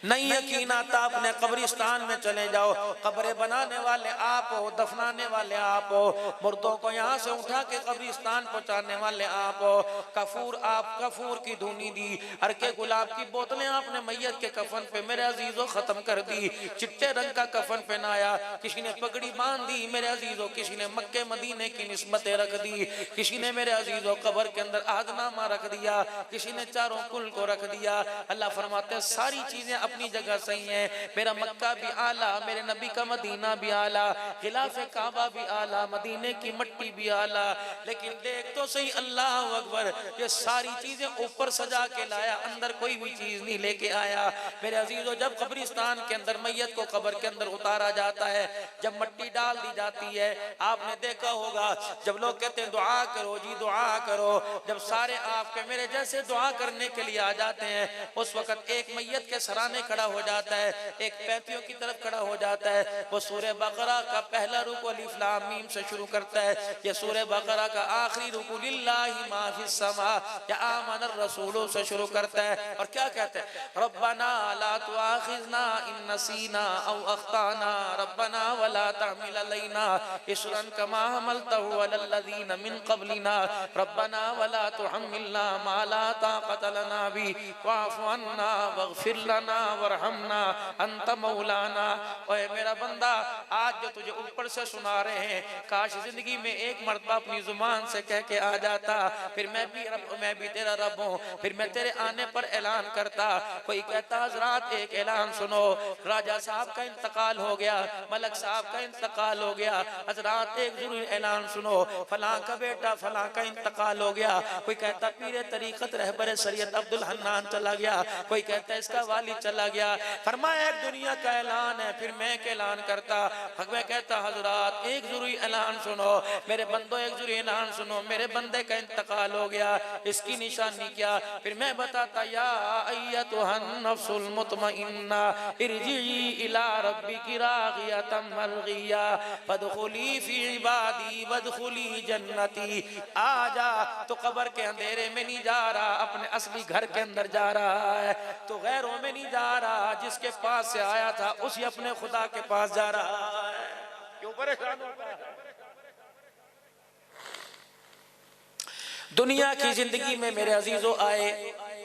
Speaker 1: नहीं यकीन आता अपने कब्रिस्तान में चले जाओ, कब्रें बनाने वाले आप हो, दफनाने वाले आप हो, मुर्दों को यहाँ से उठा के कब्रिस्तान पहुँचाने वाले आप हो। कफूर आप कफूर की धुनी दी, अरके गुलाब की बोतलें आपने मैयत के कफन पे मेरे अजीजों खत्म कर दी। चिट्टे रंग का कफन पहनाया, किसी ने पगड़ी बांध दी मेरे अजीजों, किसी ने मक्के मदीने की निस्बतें रख दी, किसी ने मेरे अजीजों कब्र के अंदर आदनामा रख दिया, किसी ने चारों कुल को रख दिया। अल्लाह फरमाते सारी चीजें अपनी जगह सही है। मेरा मक्का भी आला, मेरे नबी का मदीना भी आला, खिलाफे काबा भी आला, मदीने की मिट्टी भी आला, लेकिन देख तो सही अल्लाह अकबर, ये सारी चीजें ऊपर सजा के लाया, अंदर कोई भी चीज नहीं लेके आया। मेरे अजीजों जब कब्रिस्तान के अंदर मैयत को कब्र के अंदर उतारा जाता है, जब मिट्टी डाल दी जाती है, आपने देखा होगा जब लोग कहते हैं दुआ करो जी दुआ करो, जब सारे आपके मेरे जैसे दुआ करने के लिए आ जाते हैं, उस वक्त एक मैयत के सराने खड़ा हो जाता है, एक पैतियों की तरफ खड़ा हो जाता है। वो सूरह बकरा का पहला रुकू अलिफ लाम मीम से शुरू करता है, ये सूरह बकरा का आखिरी रुकू लिल्लाहि मा फिस समा या आमनर रसूल से शुरू करता है। और क्या कहते हैं, रब्बना ला तुआखिजना इन नसीना औ अख्ताना, रब्बना वला तहमिल अलैना इसरन कमा हमलतहु अलल लज़ीना मिन क़ब्लिना, रब्बना वला तुहम्मिलना मा ला ताक़त लना बि वाफ़ु अन्ना वग़फ़िर लना वरहमना अंत मौलाना। ओए मेरा बंदा, आज जो तुझे ऊपर से सुना रहे हैं, काश जिंदगी में एक मर्तबा अपनी जुबान से कह के आ जाता, फिर मैं भी तेरा रब हूँ, फिर मैं तेरे आने पर ऐलान करता। कोई कहता हजरात एक ऐलान सुनो, राजा साहब का इंतकाल हो गया, मलक साहब का इंतकाल हो गया, हजरात एक जरूर ऐलान सुनो, फलां का बेटा फलां का इंतकाल हो गया। कोई कहता पीरे तरीकत रहबर शरीयत अब्दुल हन्नान चला गया, कोई कहता इसका वाली चला गया। फरमाया एक दुनिया का ऐलान है, फिर मैं क्या ऐलान करता। मैं कहता हजरात एक जरूरी ऐलान सुनो, मेरे बंदो एक जरूरी ऐलान सुनो, मेरे बंदे का इंतकाल हो गया, इसकी निशानी क्या। फिर मैं बताता, या अय्यतुहन नफ्सुल मुतमइन्ना इरजिई इला रब्बिकी रागियतम मरगिया फदखुली फी इबादी वदखुली जन्नती। आजा तो कब्र के अंधेरे में नहीं जा रहा, अपने असली घर के अंदर जा रहा है, तो गैरों में नहीं जा रहा, जिसके पास से आया था उसी अपने खुदा के पास जा रहा है। क्यों परेशान होता है? दुनिया की जिंदगी में मेरे अजीजों आए,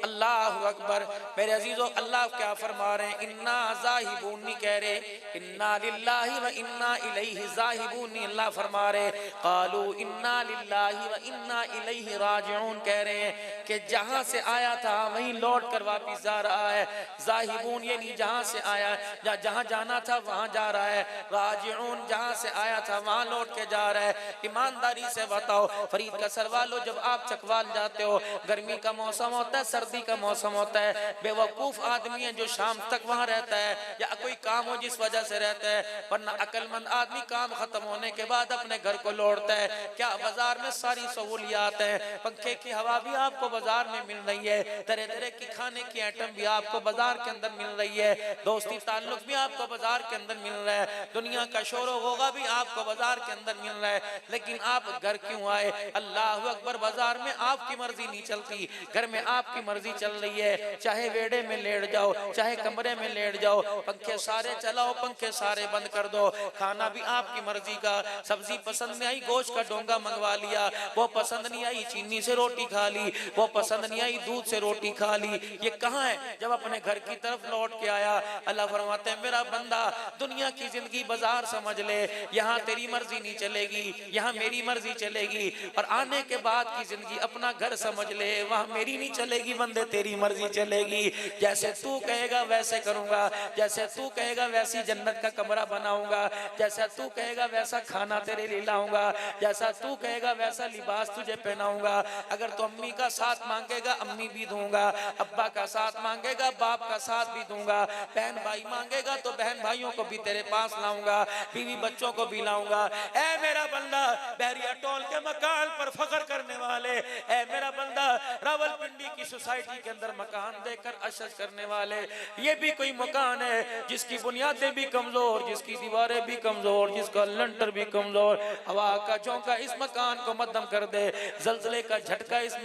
Speaker 1: अल्लाह अकबर, मेरे अजीजों अल्लाह क्या फरमा रहे हैं, इन्ना ज़ाहिबूनी कह रहे, इन्ना लिल्लाहि व इन्ना इलैहि ज़ाहिबूनी अल्लाह फरमा रहे, क़ालू इन्ना लिल्लाहि व इन्ना इलैहि राजिऊन कह रहे हैं कि जहां से आया था वहीं लौट कर वापिस जा रहा है। ज़ाहिबून ये नहीं जहां से आया, जहां जाना था वहां जा रहा है, राजिऊन जहां से आया था वहां लौट के जा रहा है। ईमानदारी से बताओ फरीद का सरवालो, जब आप चकवाल जाते हो, गर्मी का मौसम होता है, सर्दी का मौसम होता है, बेवकूफ आदमी है जो शाम तक वहां रहता है या कोई काम हो जिस वजह से रहता है, वरना अक्लमंद आदमी काम खत्म होने के बाद अपने घर को लौटता है। क्या बाजार में सारी सहूलियात है, पंखे की हवा भी आपको बाजार में मिल रही है, तरह तरह की खाने की आइटम भी आपको बाजार के अंदर मिल रही है, दोस्ती ताल्लुक भी आपको बाजार के अंदर मिल रहा है, दुनिया का शोर होगा भी आपको बाजार के अंदर मिल रहा है, लेकिन आप घर क्यों आए? अल्लाह अकबर, बाजार में आपकी मर्जी नहीं चलती, घर में आपकी मर्जी चल रही है। चाहे वेड़े में लेट जाओ, चाहे कमरे में लेट जाओ, पंखे सारे चलाओ, पंखे सारे बंद कर दो, खाना भी आपकी मर्जी का। सब्जी पसंद नहीं आई, गोश्त का डोंगा मंगवा लिया, वो पसंद नहीं आई, चीनी से रोटी खा ली, वो पसंद नहीं आई, दूध से रोटी खा ली। ये कहाँ है? जब अपने घर की तरफ लौट के आया। अल्लाह फरमाते हैं मेरा बंदा, दुनिया की जिंदगी बाजार समझ ले, यहाँ तेरी मर्जी नहीं चलेगी, यहाँ मेरी मर्जी चलेगी, और आने के बाद की जिंदगी अपना घर समझ ले, वहाँ मेरी नहीं चलेगी बंदे, तेरी मर्जी चलेगी। जैसे तू कहेगा वैसे करूंगा, जैसे तू कहेगा वैसी जन्नत का कमरा बनाऊंगा, जैसा तू कहेगा वैसा खाना तेरे लिए लाऊंगा, जैसा तू कहेगा वैसा लिबास तुझे पहनाऊंगा। अगर तू अम्मी का साथ मांगेगा अम्मी भी दूंगा, अब्बा का साथ मांगेगा बाप का साथ भी दूंगा, बहन भाई मांगेगा तो बहन भाइयों को भी तेरे पास लाऊंगा, बीवी बच्चों को भी लाऊंगा। ऐ मेरा बंदा, बहरिया टोल के मकान पर फख्र करने वाले, ऐ मेरा बंदा, रावलपिंडी की सोसाइटी के अंदर मकान देकर अशज करने वाले, ये भी कोई मकान है जिसकी बुनियादें भी कमजोर, जिसकी दीवारें भी कमजोर, जिसका लंटर भी कमजोर, हवा का झोंका इस मकान को मध्यम कर दे, जल्जले का झटका इस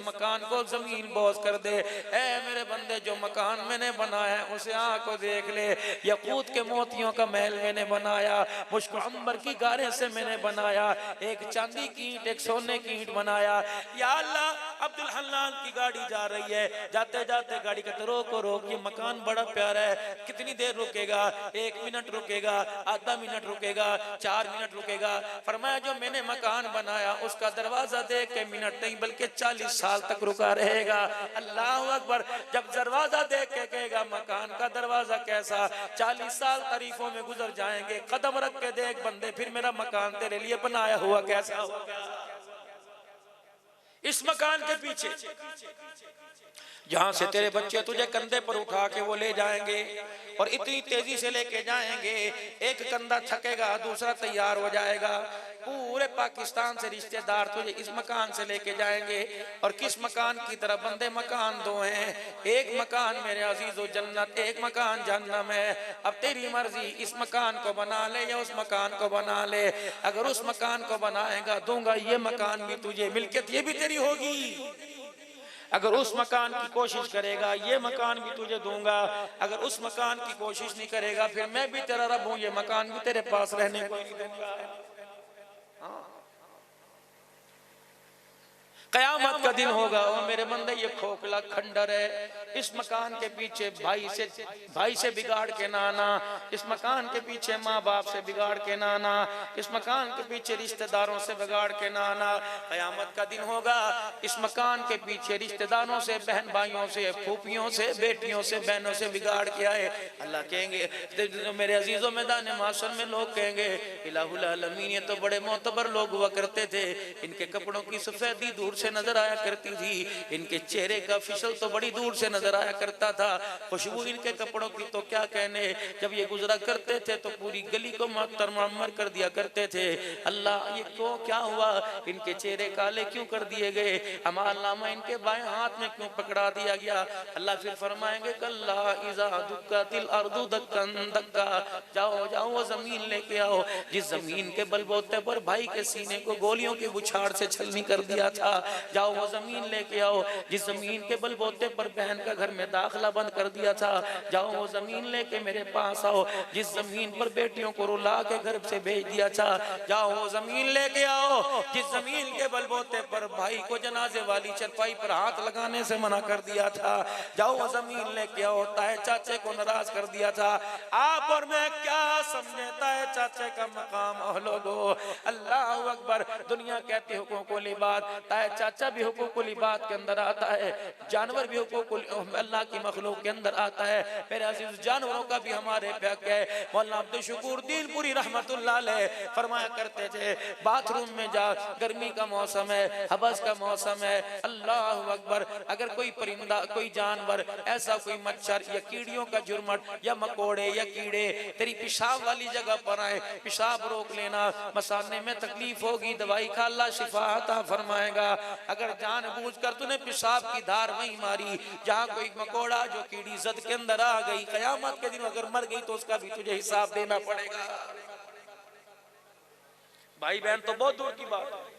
Speaker 1: मकान को जमीन बोझ कर दे। ऐ मेरे बंदे, जो मकान मैंने बनाया है उसे आंखों देख ले, यकूत के मोतियों का महल मैंने बनाया, मुश्क अंबर की गारें से मैंने बनाया, एक चांदी की ईंट एक सोने की ईंट बनाया। या अल्लाह, अब्दुल हन्नान की गाड़ी जा रही है, जाते जाते गाड़ी का रोको रोक, ये मकान बड़ा प्यारा है, कितनी देर रुकेगा? 1 मिनट रुकेगा, आधा मिनट रुकेगा, 4 मिनट रुकेगा। फरमाया जो मैंने मकान बनाया उसका दरवाजा देख के मिनट नहीं बल्कि 40 साल तक रुका रहेगा। अल्लाह अकबर, जब दरवाजा देख के कहेगा मकान का दरवाजा कैसा, 40 साल तारीफों में गुजर जाएंगे, कदम रख के देख बंदे फिर मेरा मकान तेरे लिए बनाया हुआ कैसा होगा। इस मकान के पीछे जहां से तेरे बच्चे तुझे कंधे पर उठा के वो ले जाएंगे और इतनी तेजी से लेके जाएंगे, एक कंधा थकेगा दूसरा तैयार हो जाएगा, पूरे पाकिस्तान से रिश्तेदार तुझे इस मकान से लेके जाएंगे। और किस मकान की तरफ? बंदे मकान दो हैं, एक मकान मेरे अजीजो जन्नत, एक मकान जहन्नम है। अब तेरी मर्जी, इस मकान को बना ले या उस मकान को बना ले। अगर उस मकान को बनाएगा दूंगा ये मकान भी तुझे, मिल्कियत ये भी तेरी होगी। अगर उस मकान की कोशिश करेगा ये मकान भी तुझे दूंगा, अगर उस मकान की कोशिश नहीं करेगा फिर मैं भी तेरा रब हूं, ये मकान भी तेरे पास रहने को नहीं दूंगा। कयामत का दिन होगा। ओ मेरे बंदे, ये खोखला खंडर है, इस मकान के पीछे भाई से बिगाड़ के ना आना, इस मकान के पीछे माँ बाप से बिगाड़ के ना आना, इस मकान के पीछे रिश्तेदारों से बिगाड़ के ना आना। कयामत का दिन होगा, इस मकान के पीछे रिश्तेदारों से, बहन भाइयों से, फूफियों से, बेटियों से, बहनों से बिगाड़ के आए। अल्लाह कहेंगे, मेरे अजीजों, मैदान माशर में लोग कहेंगे, इलाहुल आलमीन, ये तो बड़े मोतबर लोग हुआ करते थे, इनके कपड़ों की सफेदी दूर से नजर आया करती थी, इनके चेहरे का फिसल तो बड़ी दूर से नजर आया करता था, खुशबू इनके कपड़ों की तो क्या कहने, जब ये गुजरा करते थे तो पूरी गली को तरमामर कर दिया करते थे। अल्लाह, ये क्यों, क्या हुआ, इनके चेहरे काले क्यों कर दिए गए, अमालनामा इनके बाएं हाथ में क्यों पकड़ा दिया गया। अल्लाह फिर फरमाएंगे, कल्ला इज़ा दुक्कतिल अर्दु दक्कन दक्का, जाओ जाओ वो जमीन लेके आओ जिस जमीन के बलबूते पर भाई के सीने को गोलियों की बुछाड़ से छलनी कर दिया था, जाओ वो जमीन लेके आओ जिस जमीन के बलबूते पर बहन का घर में दाखला बंद कर दिया था, जाओ वो जमीन लेके मेरे पास आओ जिस जमीन पर बेटियों को रुला के घर से भेज दिया था, जाओ वो जमीन लेके आओ जिस जमीन के बलबूते पर भाई को जनाजे वाली चरपाई पर हाथ लगाने से मना कर दिया था, जाओ वो जमीन लेके आओ ताए चाचे को नाराज कर दिया था। आप और मैं क्या समझता है चाचे का मकाम, ओह लोगो, अल्लाह अकबर। दुनिया कहती है हुकूकुल इबाद, ताए चाचा भी हुकूकुल इबाद के अंदर आता है, जानवर भी हुकूकुल अल्लाह की मखलूक के अंदर आता है। मेरे अजीज, जानवरों का भी हमारे पे हक है। मौलाना अब्दुल शुकूर दीनपुरी रहमतुल्लाह अलैह फरमाया करते थे, बाथरूम में जा, गर्मी का मौसम है, हबस का मौसम है, अल्लाह अकबर, अगर कोई परिंदा, कोई जानवर ऐसा, कोई मच्छर या कीड़ियों का झुरमट या मकोड़े या कीड़े तेरी पेशाब वाली जगह पर आए, पेशाब रोक लेना, मसाने में तकलीफ होगी, दवाई खा, अल्लाह शिफा अता फरमाएगा। अगर जानबूझकर तूने पेशाब की धार वहीं मारी जहां कोई मकोड़ा जो कीड़ी जद के अंदर आ गई, कयामत के दिन अगर मर गई तो उसका भी तुझे हिसाब देना पड़ेगा। भाई बहन तो बहुत दूर की बात है।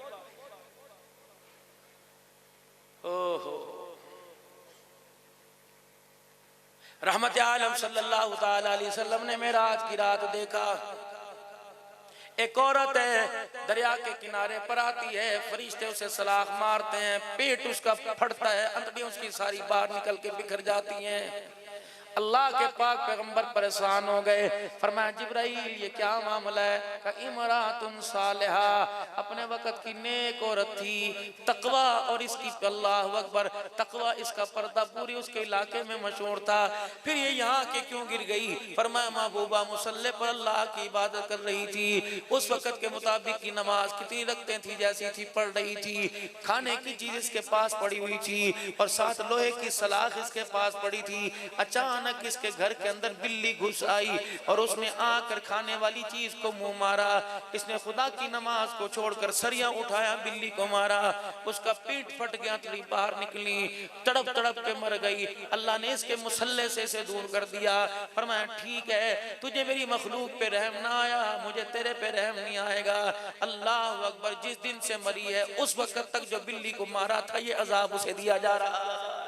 Speaker 1: ओहो, रहमत आलम सल्लल्लाहु ताला अलैहि वसल्लम ने मेराज की रात देखा, एक औरत है दरिया के किनारे पर आती है, फरिश्ते उसे सलाख मारते हैं, पेट उसका फटता है, अंतड़ियां उसकी सारी बाहर निकल के बिखर जाती हैं। अल्लाह के पाक पैगंबर परेशान हो गए, फरमाया जिब्राइल ये क्या मामला है, का इमरातुन सालिहा, अपने वक्त की नेक औरत थी, तकवा और इसकी, अल्लाह अकबर, तकवा इसका पर्दा पूरी उसके इलाके में मशहूर था, फिर ये यहाँ के क्यों गिर गई, फरमाया महबूबा मुसल्ले पर अल्लाह की इबादत कर रही थी, उस वक्त के मुताबिक की नमाज कितनी रखते थी जैसी थी पढ़ रही थी, खाने की चीज इसके पास पड़ी हुई थी और साथ लोहे की सलाख इसके पास पड़ी थी। अचानक इसके घर के अंदर बिल्ली घुस आई और उसने आकर खाने वाली चीज को मुंह मारा, इसने खुदा की नमाज को छोड़कर सरिया उठाया, बिल्ली को मारा, उसका पीठ फट गया, थोड़ी बाहर निकली, तड़प तड़प के मर गई। अल्लाह ने इसके मुसल्ले से इसे दूर कर दिया, फरमाया ठीक है, तुझे मेरी मखलूक पे रहम ना आया, मुझे तेरे पे रहम नहीं आएगा। अल्लाह अकबर, जिस दिन से मरी है उस वक्त तक जो बिल्ली को मारा था ये अजाब उसे दिया जा रहा है।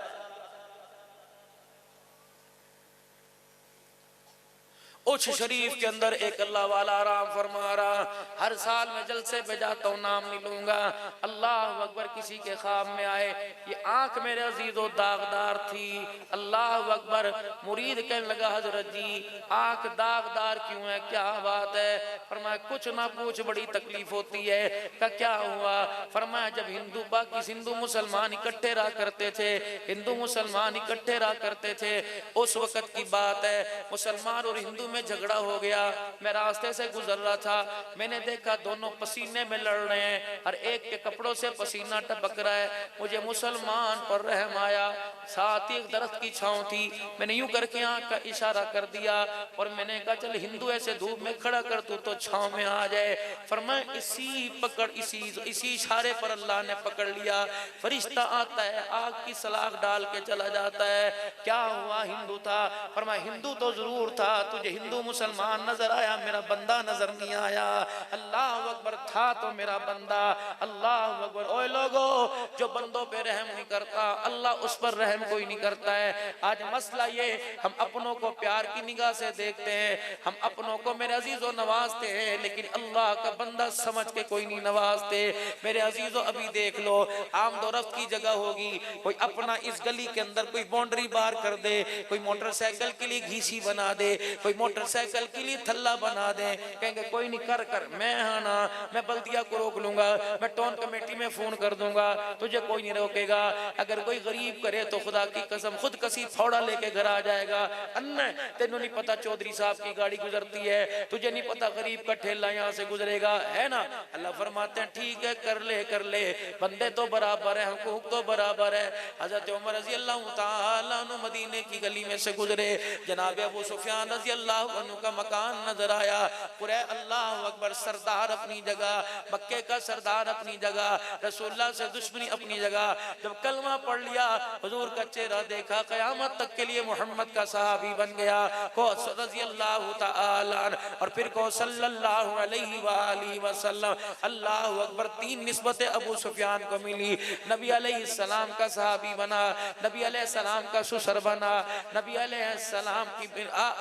Speaker 1: उस शरीफ के अंदर एक अल्लाह वाला आराम फरमा रहा, हर साल मैं जलसे पे जाता हूँ, नाम नहीं लूंगा, अल्लाह अकबर, किसी के ख्वाब में आए, ये आंख मेरे अजीजों दागदार थी, अल्लाह अकबर, मुरीद कहने लगा हजरत जी आंख दागदार क्यों है, क्या बात है, फरमाया कुछ ना पूछ, बड़ी तकलीफ होती है। का क्या हुआ, फरमाया जब हिंदू पाकिस्तान, हिंदू मुसलमान इकट्ठे रहा करते थे, हिंदू मुसलमान इकट्ठे रहा करते थे, उस वक्त की बात है, मुसलमान और हिंदू में झगड़ा हो गया, मैं रास्ते से गुजर रहा था, मैंने देखा दोनों पसीने में लड़ रहे हैं, हर एक के कपड़ों से पसीना टपक रहा है, मुझे मुसलमान पर रहम आया, साथ ही एक दरख्त की छांव थी, मैंने यूं करके आंख का इशारा कर दिया और मैंने कहा चल हिंदू ऐसे धूप में खड़ा कर तू तो छांव में आ जाए। फरमाया इसी इशारे पर अल्लाह ने पकड़ लिया, फरिश्ता आता है, आग की सलाख डाल के चला जाता है, क्या हुआ, हिंदू था, फरमाया हिंदू तो जरूर था, तुझे हिंदू मुसलमान नजर आया, मेरा बंदा नजर नहीं आया। अल्लाह अकबर, था तो मेरा बंदा। अल्लाह अकबर। ओए लोगो, जो बंदों पे रहम नहीं करता अल्लाह उस पर रहम कोई नहीं करता है। आज मसला ये, हम अपनों को प्यार की निगाह से देखते हैं, हम अपनों को मेरे अजीजों नवाजते हैं, लेकिन अल्लाह का बंदा समझ के कोई नहीं नवाजते। मेरे अजीजों अभी देख लो, आमदोरफ्त की जगह होगी, कोई अपना इस गली के अंदर कोई बाउंड्री बार कर दे, कोई मोटरसाइकिल के लिए घीसी बना दे, कोई मोटरसाइकिल के लिए थल्ला बना दे, कहेंगे कोई नहीं कर कर, मैं हाँ ना, मैं बल्दिया को रोक लूंगा, मैं टाउन कमेटी में फोन कर दूंगा, तुझे कोई नहीं रोकेगा। अगर कोई गरीब करे तो खुदा की कसम खुद कसी फौड़ा लेके घर आ जाएगा। अन्ना तेनू नहीं पता चौधरी साहब की गाड़ी गुजरती है, तुझे नहीं पता गरीब का ठेला यहाँ से गुजरेगा, है ना। अल्लाह फरमाते हैं ठीक है, कर ले, बंदे तो बराबर है, हुकूक तो बराबर है। हजरत उमर रजी अल्लाह तआला अन्हु मदीने की गली में से गुजरे, जनाब अबू सुफियान रजी अल्लाह अन्हु का मकान नजर आया। पूरे अल्लाह अकबर, सरदार अपनी जगह, मक्के का सरदार अपनी जगह, रसूलुल्लाह से दुश्मनी अपनी जगह। जब कलमा पढ़ लिया, हुजूर का चेहरा देखा, कयामत तक के लिए मोहम्मद का सहाबी बन गया। को रजी अल्लाह तआला और फिर को सल्लल्लाहु अलैहि वाली वसल्लम। अल्लाह अकबर। तीन निस्बतें अबू सुफियान को मिली। नबी अलैहिस्सलाम का सहाबी बना, नबी अलैहिस्सलाम का ससुर बना, नबी अलैहिस्सलाम की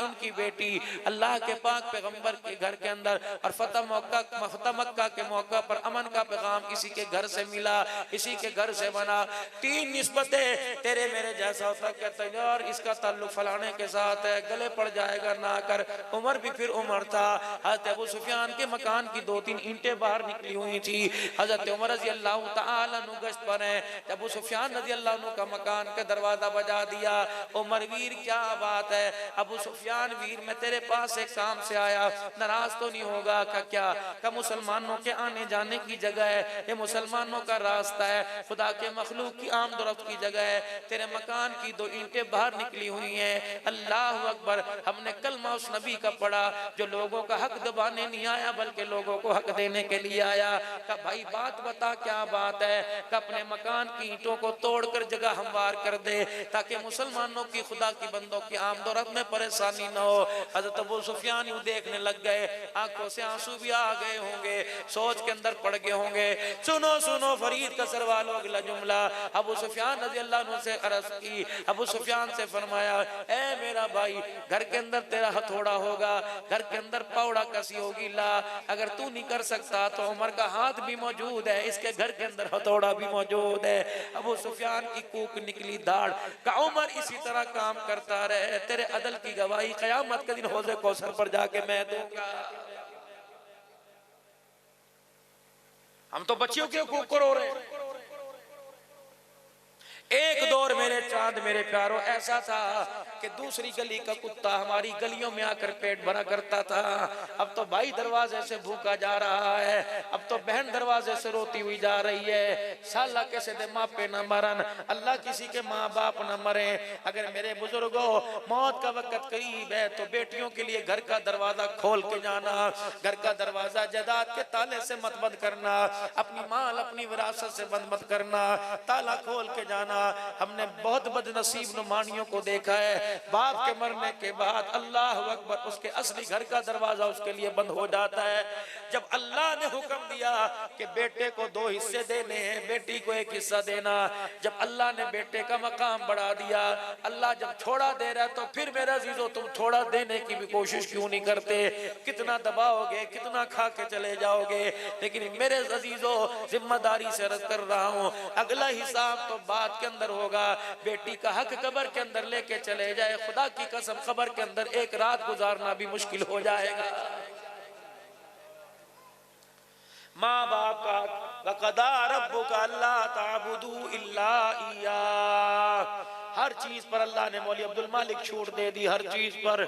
Speaker 1: उनकी बेटी, अल्लाह के पाक पैगंबर के घर के अंदर, और फतह मक्का के मौका पर अमन का पैगाम इसी के घर से मिला, इसी के घर से बना। तीन निस्बतें तेरे मेरे जैसा होता, कहते हैं यार इसका ताल्लुक फलाने के साथ है, गले पड़ जाएगा ना कर। उमर भी फिर उमर था। हजरत अबू सुफियान के मकान की 2-3 ईंटें बाहर निकली हुई थी। हजरत उमर रजी अल्लाह तआला अन्हु गश्त पर है, अबू सुफियान रजी अल्लाह अन्हु का मकान का दरवाजा बजा दिया। उमर वीर क्या बात है, अबू सुफियान वीर मैं तेरे पास एक काम से आया, नाराज तो नहीं होगा का? क्या का मुसलमानों के आने जाने की जगह है, ये मुसलमानों का रास्ता है, खुदा के मखलूक की आमदोरफ्त की जगह है, तेरे मकान की 2 ईंटें बाहर निकली हुई हैं। अल्लाह अकबर। हमने कलमा उस नबी का पढ़ा जो लोगों का हक दबाने नहीं आया बल्कि लोगों को हक देने के लिए आया। का भाई बात बता क्या बात है, का अपने मकान की ईंटों को तोड़कर जगह हमवार कर दे ताकि मुसलमानों की, खुदा की बंदों की आमदोरफ्त में परेशानी न हो। हजरत अबू सुफियान यूं देखने लग गए, आंखों से आंसू भी आ गए होंगे, सोच के अंदर पड़ गए होंगे। सुनो सुनो फरीद कसर वालों अगला जुमला। अबू सुफियान रज़ी अल्लाह अन्हु से अर्ज की, अबू सुफियान से फरमाया, ए मेरा भाई, घर के अंदर तेरा हथौड़ा होगा, घर के अंदर पौड़ा कसी होगी, ला अगर तू नहीं कर सकता तो उमर का हाथ भी मौजूद है, इसके घर के अंदर हथौड़ा भी मौजूद है। अबू सुफियान की कूक निकली दाढ़ का उमर इसी तरह काम करता रहे, तेरे अदल की गवाही क़यामत के दिन हौज़े कौसर पर जाके मैं दूंगा। हम तो बच्चियों के कूक रो रहे हैं। एक दौर मेरे चांद मेरे प्यारों ऐसा था कि दूसरी गली का कुत्ता हमारी गलियों में आकर पेट भरा करता था। अब तो भाई दरवाजे से भूखा जा रहा है, अब तो बहन दरवाजे से रोती हुई जा रही है। साला कैसे दे माँ पे न मरन, अल्लाह किसी के माँ बाप न मरे। अगर मेरे बुजुर्गों मौत का वक्त करीब है तो बेटियों के लिए घर का दरवाजा खोल के जाना, घर का दरवाजा जायदाद के ताले से मत बंद करना, अपनी माल अपनी विरासत से बंद मत करना, ताला खोल के जाना। हमने बहुत बदनसीब नुमानियों को देखा है, बाप के मरने के बाद अल्लाह अकबर उसके असली घर का दरवाजा उसके लिए बंद हो जाता है। जब अल्लाह ने हुक्म दिया कि बेटे को 2 हिस्से देने हैं, बेटी को 1 हिस्सा देना, जब अल्लाह ने बेटे का मकाम बढ़ा दिया, अल्लाह जब थोड़ा दे रहा है तो फिर मेरा अजीजों तुम थोड़ा देने की भी कोशिश क्यों नहीं करते? कितना दबाओगे, कितना खा के चले जाओगे? लेकिन मेरे अजीजों जिम्मेदारी से अर्ज कर रहा हूँ, अगला हिसाब तो बात के अंदर होगा। बेटी का हक कब्र के अंदर लेके चले जाए, खुदा की कसम कब्र के अंदर एक रात गुजारना भी मुश्किल हो जाएगा। माँ बाप का वक़दा रब्बुका अल्ला ताबुदू इल्ला इय्याह, हर चीज पर अल्लाह ने मौली अब्दुल मालिक छूट दे दी, हर चीज पर।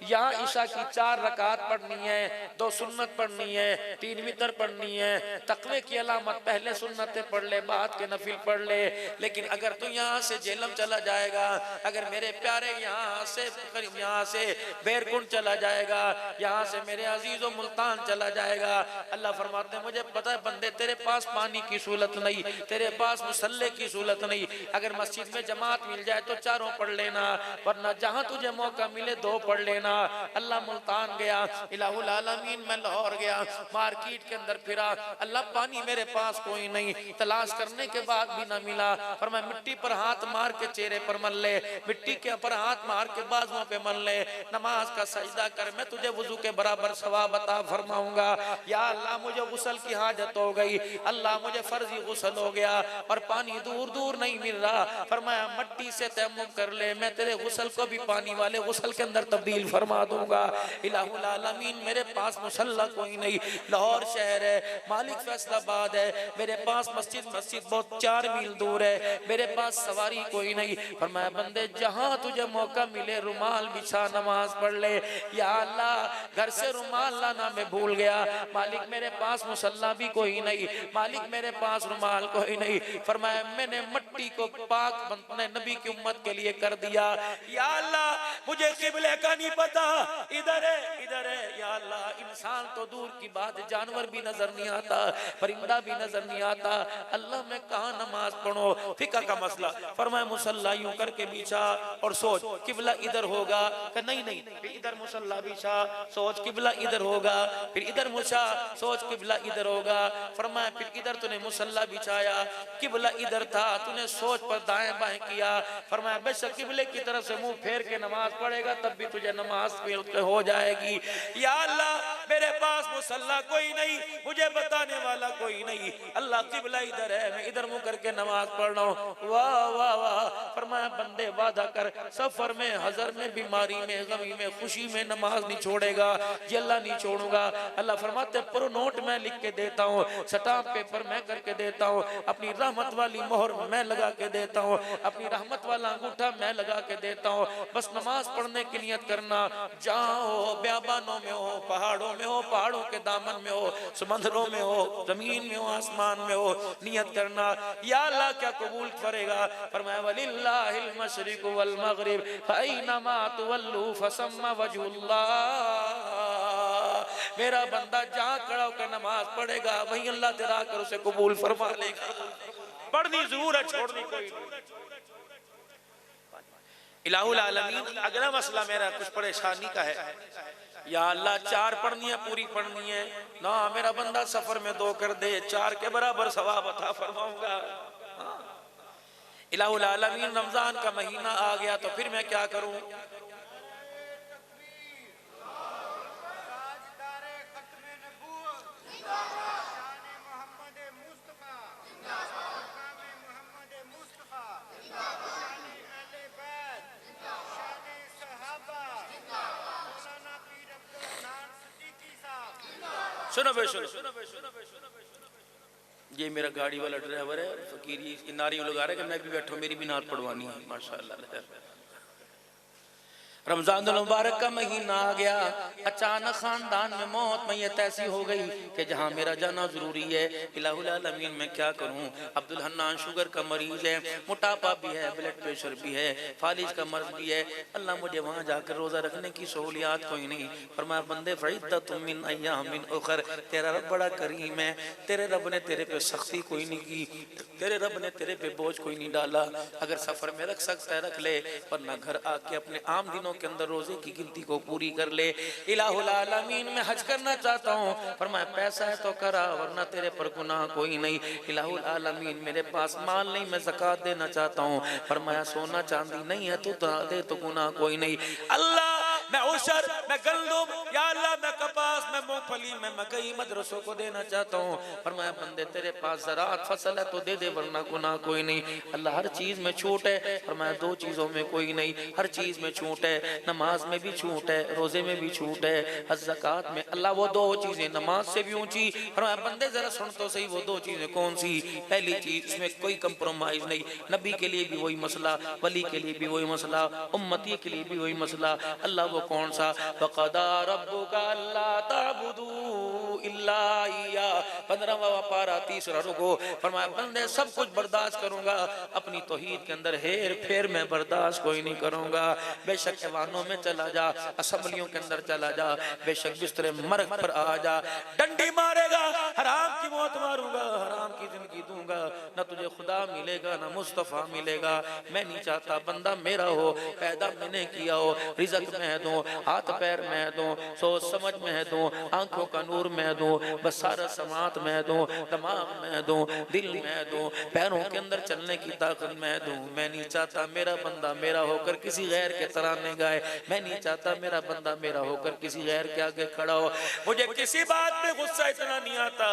Speaker 1: यहाँ ईशा की 4 रकात पढ़नी है, 2 सुन्नत पढ़नी है, 3 वितर पढ़नी है। तकवे की अलामत पहले सुन्नतें पढ़ ले, बाद के नफिल पढ़ ले। लेकिन अगर तू यहाँ से जेलम चला जाएगा, अगर मेरे प्यारे यहाँ से बैरकुंड चला जाएगा, यहाँ से मेरे अजीजों मुल्तान चला जाएगा, अल्लाह फरमाते हैं मुझे पता है बंदे तेरे पास पानी की सहूलत नहीं, तेरे पास मुसल्ले की सहूलत नहीं, अगर मस्जिद में जमात जमात मिल जाए तो चारों पढ़ लेना, वरना जहां तुझे मौका मिले 2 पढ़ लेना। अल्लाह मुल्तान गया, इलाहुल आलमीन मैं लाहौर गया, मार्केट के अंदर फिरा, अल्लाह पानी मेरे पास कोई नहीं, तलाश करने के बाद भी ना मिला। फरमाया मिट्टी पर हाथ मार के चेहरे पर मल ले, मिट्टी के ऊपर हाथ मार के बाजुओं पे मल ले, नमाज का सजदा कर, मैं तुझे वुजू के बराबर सवाब अता फरमाऊंगा। या अल्लाह मुझे गुस्ल की हाजत हो गई, अल्लाह मुझे फर्जी गुस्ल हो गया और पानी दूर दूर नहीं मिल रहा। फरमाया मट्टी से तयम्मुम कर ले, मैं तेरे गुस्ल को भी पानी वाले गुस्ल के अंदर तब्दील फरमा दूंगा। इलाहुल आलमीन मेरे पास मुसल्ला कोई नहीं, लाहौर शहर है, मालिक फैसलाबाद है, मेरे पास मस्जिद बहुत 4 मील दूर है, मेरे पास सवारी कोई नहीं। फरमाया बंदे जहां तुझे मौका मिले रुमाल बिछा नमाज पढ़ ले। या अल्लाह घर से रुमाल लाना मैं भूल गया, मालिक मेरे पास मुसल्ला भी कोई नहीं, मालिक मेरे पास रुमाल कोई नहीं। फरमाया मैंने मट्टी को पाक अपने नबी की उम्मत के लिए कर दिया। या अल्लाह मुझे किबले का नहीं पता, इधर है। या अल्लाह इंसान तो दूर की बात, जानवर भी नजर नहीं आता, परिंदा भी नजर नहीं आता, अल्लाह मैं कहाँ नमाज पढ़ो। फिका का मसला, फरमाया मुसल्ला यूं करके बिछा और सोच किबला इधर होगा, नहीं फिर इधर मुसल्ला बिछा, सोच किबला इधर होगा, फिर इधर मुछा, सोच किबला इधर होगा। फरमाया फिर इधर तूने मुसल्ला बिछाया, किबला इधर था, तूने सोच पर दाएं बाएं किया। फरमाया बेशक किबले की तरफ से मुंह फेर के नमाज पढ़ेगा तब भी तुझे नमाज हो जाएगी। या अल्लाह मेरे पास मुसल्ला कोई नहीं, मुझे बताने वाला कोई नहीं, अल्लाह किबला इधर है, मैं इधर मुंह करके नमाज पढ़ रहा हूँ। वाह वाह वाह। फरमाया बंदे वादा कर, सफर में, हजर में, बीमारी में, गमी में, खुशी में नमाज नहीं छोड़ेगा, ये अल्लाह नहीं छोड़ूंगा। अल्लाह फरमाते प्रो नोट मैं लिख के देता हूँ, स्टाम्प पेपर मैं करके देता हूँ, अपनी रहमत वाली मोहर मैं लगा के देता हूँ, अपनी रहमत वाला अंगूठा मैं लगा के देता हूँ। बस नमाज पढ़ने की नियत करना, जहाँ हो, ब्याबानों में हो, पहाड़ों में हो, पहाड़ों के दामन में हो, समंदरों में हो, जमीन में हो, आसमान में हो, नियत करना। या अल्लाह क्या कबूल करेगा। फरमाया वलिल्लाहिल मशरिक वल मगरिब फअइनमा तुवल्लू फसम्मा वजहुल्लाह। मेरा बंदा जहाँ खड़ा होकर नमाज पढ़ेगा वहीं अल्लाह तेरा कर उसे कबूल फरमा लेगा। पढ़नी जरूर है, छोड़नी कोई नहीं। इलाहुल आलमीन अगला मसला मेरा कुछ परेशानी का है। या अल्लाह 4 पढ़नी है, पूरी पढ़नी है ना, मेरा बंदा सफर में 2 कर दे, 4 के बराबर सवाब अता फरमाऊंगा। इलाहुल आलमीन रमजान का महीना आ गया तो फिर मैं क्या करूं। सुनो बे सुनो, ये मेरा गाड़ी वाला ड्राइवर है फकीर, ये नारियों लगा रहा है कि मैं भी बैठूं, मेरी भी नात पढ़वानी है। माशाअल्लाह रमजान मुबारक का महीना आ गया, अचानक खानदान में मौत मैयत ऐसी हो गई कि जहां मेरा जाना जरूरी है। इलाहुल आलमीन मैं क्या करूं। अब्दुल हन्नान शुगर का मरीज है, मोटापा भी है, ब्लड प्रेशर भी है, फालिज का मर्ज भी है। अल्लाह मुझे वहां जाकर रोजा रखने की सहूलियात कोई नहीं। फरमाया बंदे फइद्दतुम मिन अय्यामिन उखर, तेरा रब बड़ा करीम है, तेरे रब ने तेरे पे सख्ती कोई नहीं की, तेरे रब ने तेरे पे बोझ कोई नहीं डाला। अगर सफर में रख सकता है रख ले, वरना घर आके अपने आम दिनों के अंदर रोजे की गिनती को पूरी कर ले। इलाहुल आलमीन मैं हज करना चाहता हूँ। फरमाया पैसा है तो करा, वरना तेरे पर गुनाह कोई नहीं। इलाहुल आलमीन मेरे पास माल नहीं, मैं ज़कात देना चाहता हूँ। फरमाया सोना चांदी नहीं है तो दे तो गुनाह कोई नहीं। अल्लाह मैं उशर, मैं गंदुम, या अल्लाह मैं कपास, मैं मूंगफली, मैं मकई मदरसों को देना चाहता हूँ। फरमाया बंदे तेरे पास ज़राअत फसल है तो दे दे, वरना गुनाह कोई नहीं। अल्लाह हर चीज में छूट है। फरमाया 2 चीजों में कोई नहीं, हर चीज में छूट है। नमाज में भी छूट है, रोजे में भी छूट है, ज़कात में। अल्लाह वो 2 चीजें नमाज से भी ऊंची। फरमाया बंदे जरा सुन तो सही, वो 2 चीजें कौन सी। पहली चीज, इसमें कोई कंप्रोमाइज नहीं, नबी के लिए भी वही मसला, वली के लिए भी वही मसला, उम्मती के लिए भी वही मसला। अल्लाह वो कौन सा, वक़दा रब्बुका अल्ला ताबुदू इल्ला इय्या, 15वां पारा 30वां रुको। फरमाया बंदे सब कुछ बर्दाश्त करूंगा, अपनी तौहीद के अंदर हेर फेर मैं बर्दाश्त कोई नहीं करूंगा। बेशक ऐवानों में चला जा, असेंबलियों के अंदर चला जा, बेशक बिस्तरे मर्ग पर आ जा, डंडी मारेगा, हराम की मौत मारूंगा, हराम की जिंदगी दूंगा, न तुझे मुझे खुदा मिलेगा ना मुस्तफ़ा मिलेगा। मैं नहीं चाहता बंदा मेरा हो, पैदा मैंने किया हो, रिज़्क मैं दूं, हाथ पैर मैं दूं, सोच समझ मैं दूं, आंखों का नूर मैं दूं, बस सारा समात मैं दूं, दिमाग मैं दूं, दिल मैं दूं, पैरों के अंदर चलने की ताकत मैं दूं। मैं नहीं चाहता मेरा बंदा मेरा होकर किसी गैर के तराने गाए। मैं नहीं चाहता मेरा बंदा मेरा होकर किसी गैर के आगे खड़ा हो। मुझे किसी बात पे गुस्सा इतना नहीं आता,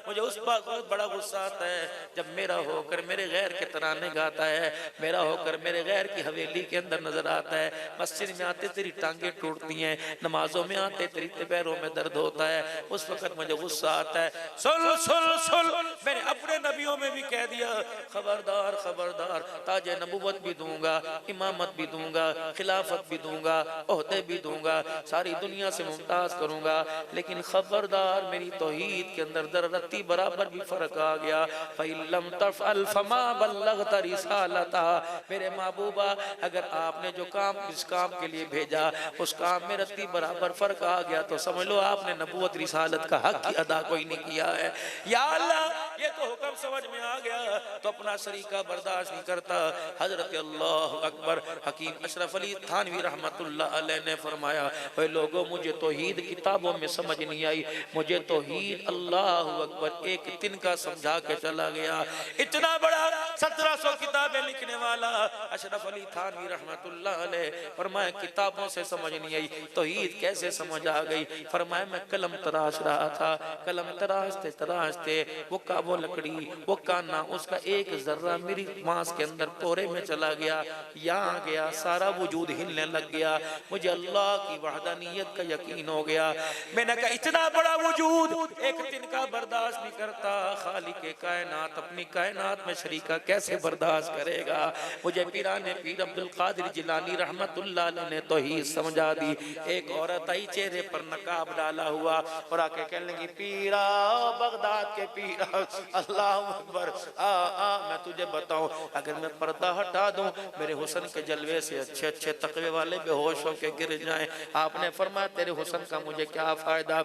Speaker 1: मुझे उस बात पर बड़ा गुस्सा आता है जब मेरा होकर मेरे गैर के तराने गाता है, मेरा होकर मेरे गैर की हवेली के अंदर नजर आता है। मस्जिद में आते तेरी टांगे टूटती हैं, नमाजों में आते तेरी पैरों में दर्द होता है, उस वक्त मुझे गुस्सा आता है। सुन सुन सुन, मैंने अपने नबियों में भी कह दिया, खबरदार खबरदार, ताजे नबूवत भी दूंगा, इमामत भी दूंगा, खिलाफत भी दूंगा, ओहदे भी दूंगा, सारी दुनिया से मुमताज करूंगा, लेकिन खबरदार मेरी तौहीद के अंदर दर्रती बराबर भी फर्क आ गया। फइल्लम तफअल फमा बल्लगता रिसालता, मेरे महबूबा अगर आपने जो काम इस काम के लिए भेजा उस काम में रत्ती बराबर फर्क आ गया तो समझ लो आपने नबूवत रिसालत का हक की अदा कोई नहीं किया है। या अल्लाह ये तो हुक्म समझ में आ गया तो अपना शरीका बर्दाश्त नहीं करता। हजरत अल्लाह अकबर हकीम अशरफ अली थानवी रहमतुल्लाह अलैह ने फरमाया, ओए लोगों मुझे तौहीद किताबों में समझ नहीं आई, मुझे तौहीद अल्लाह अकबर एक दिन का समझा के चला गया। इतना बड़ा 1700 किताबें लिखने वाला अशरफ अली थानवी रहमतुल्लाह अलैह फरमाया किताबों से समझ नहीं आई, तौहीद कैसे समझ आ गई? फरमाया मैं कलम तराश रहा था, कलम तराशते तराशते वो लकड़ी वो काना उसका एक जर्रा मेरी मांस के अंदर पोरे में चला गया, यहाँ गया सारा वजूद हिलने लग गया, मुझे अल्लाह की वहदानियत का यकीन हो गया। मैंने कहा इतना बड़ा वजूद एक दिन का बर्दाश्त नहीं करता, खालिक कायनात अपनी कायनात में शरीका कैसे बर्दाश्त करेगा? मुझे पीराने पीर अब्दुल कादिर जिलानी रहमतुल्लाह अलैह ने तौहीद समझा दी। एक औरत आई चेहरे पर नकाब डाला हुआ और आके कहने लगी, पीरा बगदाद के पीरा, अल्लाह अकबर, मैं तुझे बताऊं अगर मैं पर्दा हटा दूं मेरे हुस्न के जलवे से अच्छे अच्छे तकवे वाले बेहोश होके गिर जाएं। आपने फरमाया तेरे हुस्न का मुझे क्या फायदा?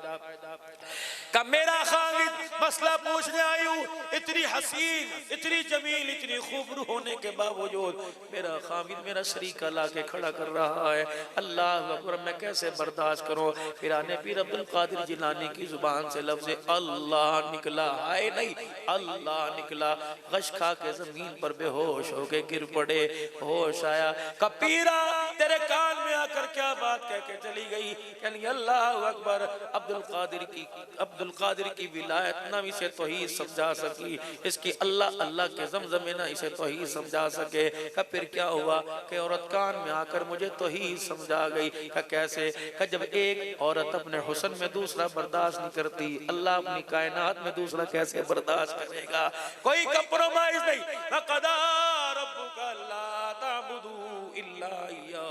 Speaker 1: का मेरा खालिद मसला पूछने आई हूँ, इतनी हसीन इतनी जमील इतनी खूबरू होने के बावजूद मेरा खालिद मेरा शरीका ला के खड़ा कर रहा है। अल्लाह अकबर, मैं कैसे बर्दाश्त करूं? फिर आने पीर अब्दुल कादिर जिलानी की जुबान से लफ्ज़ अल्लाह निकला, हाय नहीं अल्लाह निकला, गश खा के जमीन पर बेहोश होके गिर पड़े। होश आया, कपीरा तेरे कान में आकर क्या बात कह के चली गई? यानी अल्लाह अकबर, अब्दुल कादिर की विलायत ना इसे तौहीद समझा सकी, इसकी अल्लाह अल्लाह के ज़मज़मे ना इसे तौहीद समझा सके। का फिर क्या हुआ कि औरत कान में आकर मुझे तौहीद समझा गई। का कैसे? का जब एक औरत अपने हुस्न में दूसरा बर्दाश्त नहीं करती, अल्लाह अपनी कायनात में दूसरा कैसे बर्दाश्त करेगा? कोई कंप्रोमाइज नहीं। वक़दा रब्बुका अल्ला ताबुदू इल्ला इय्या।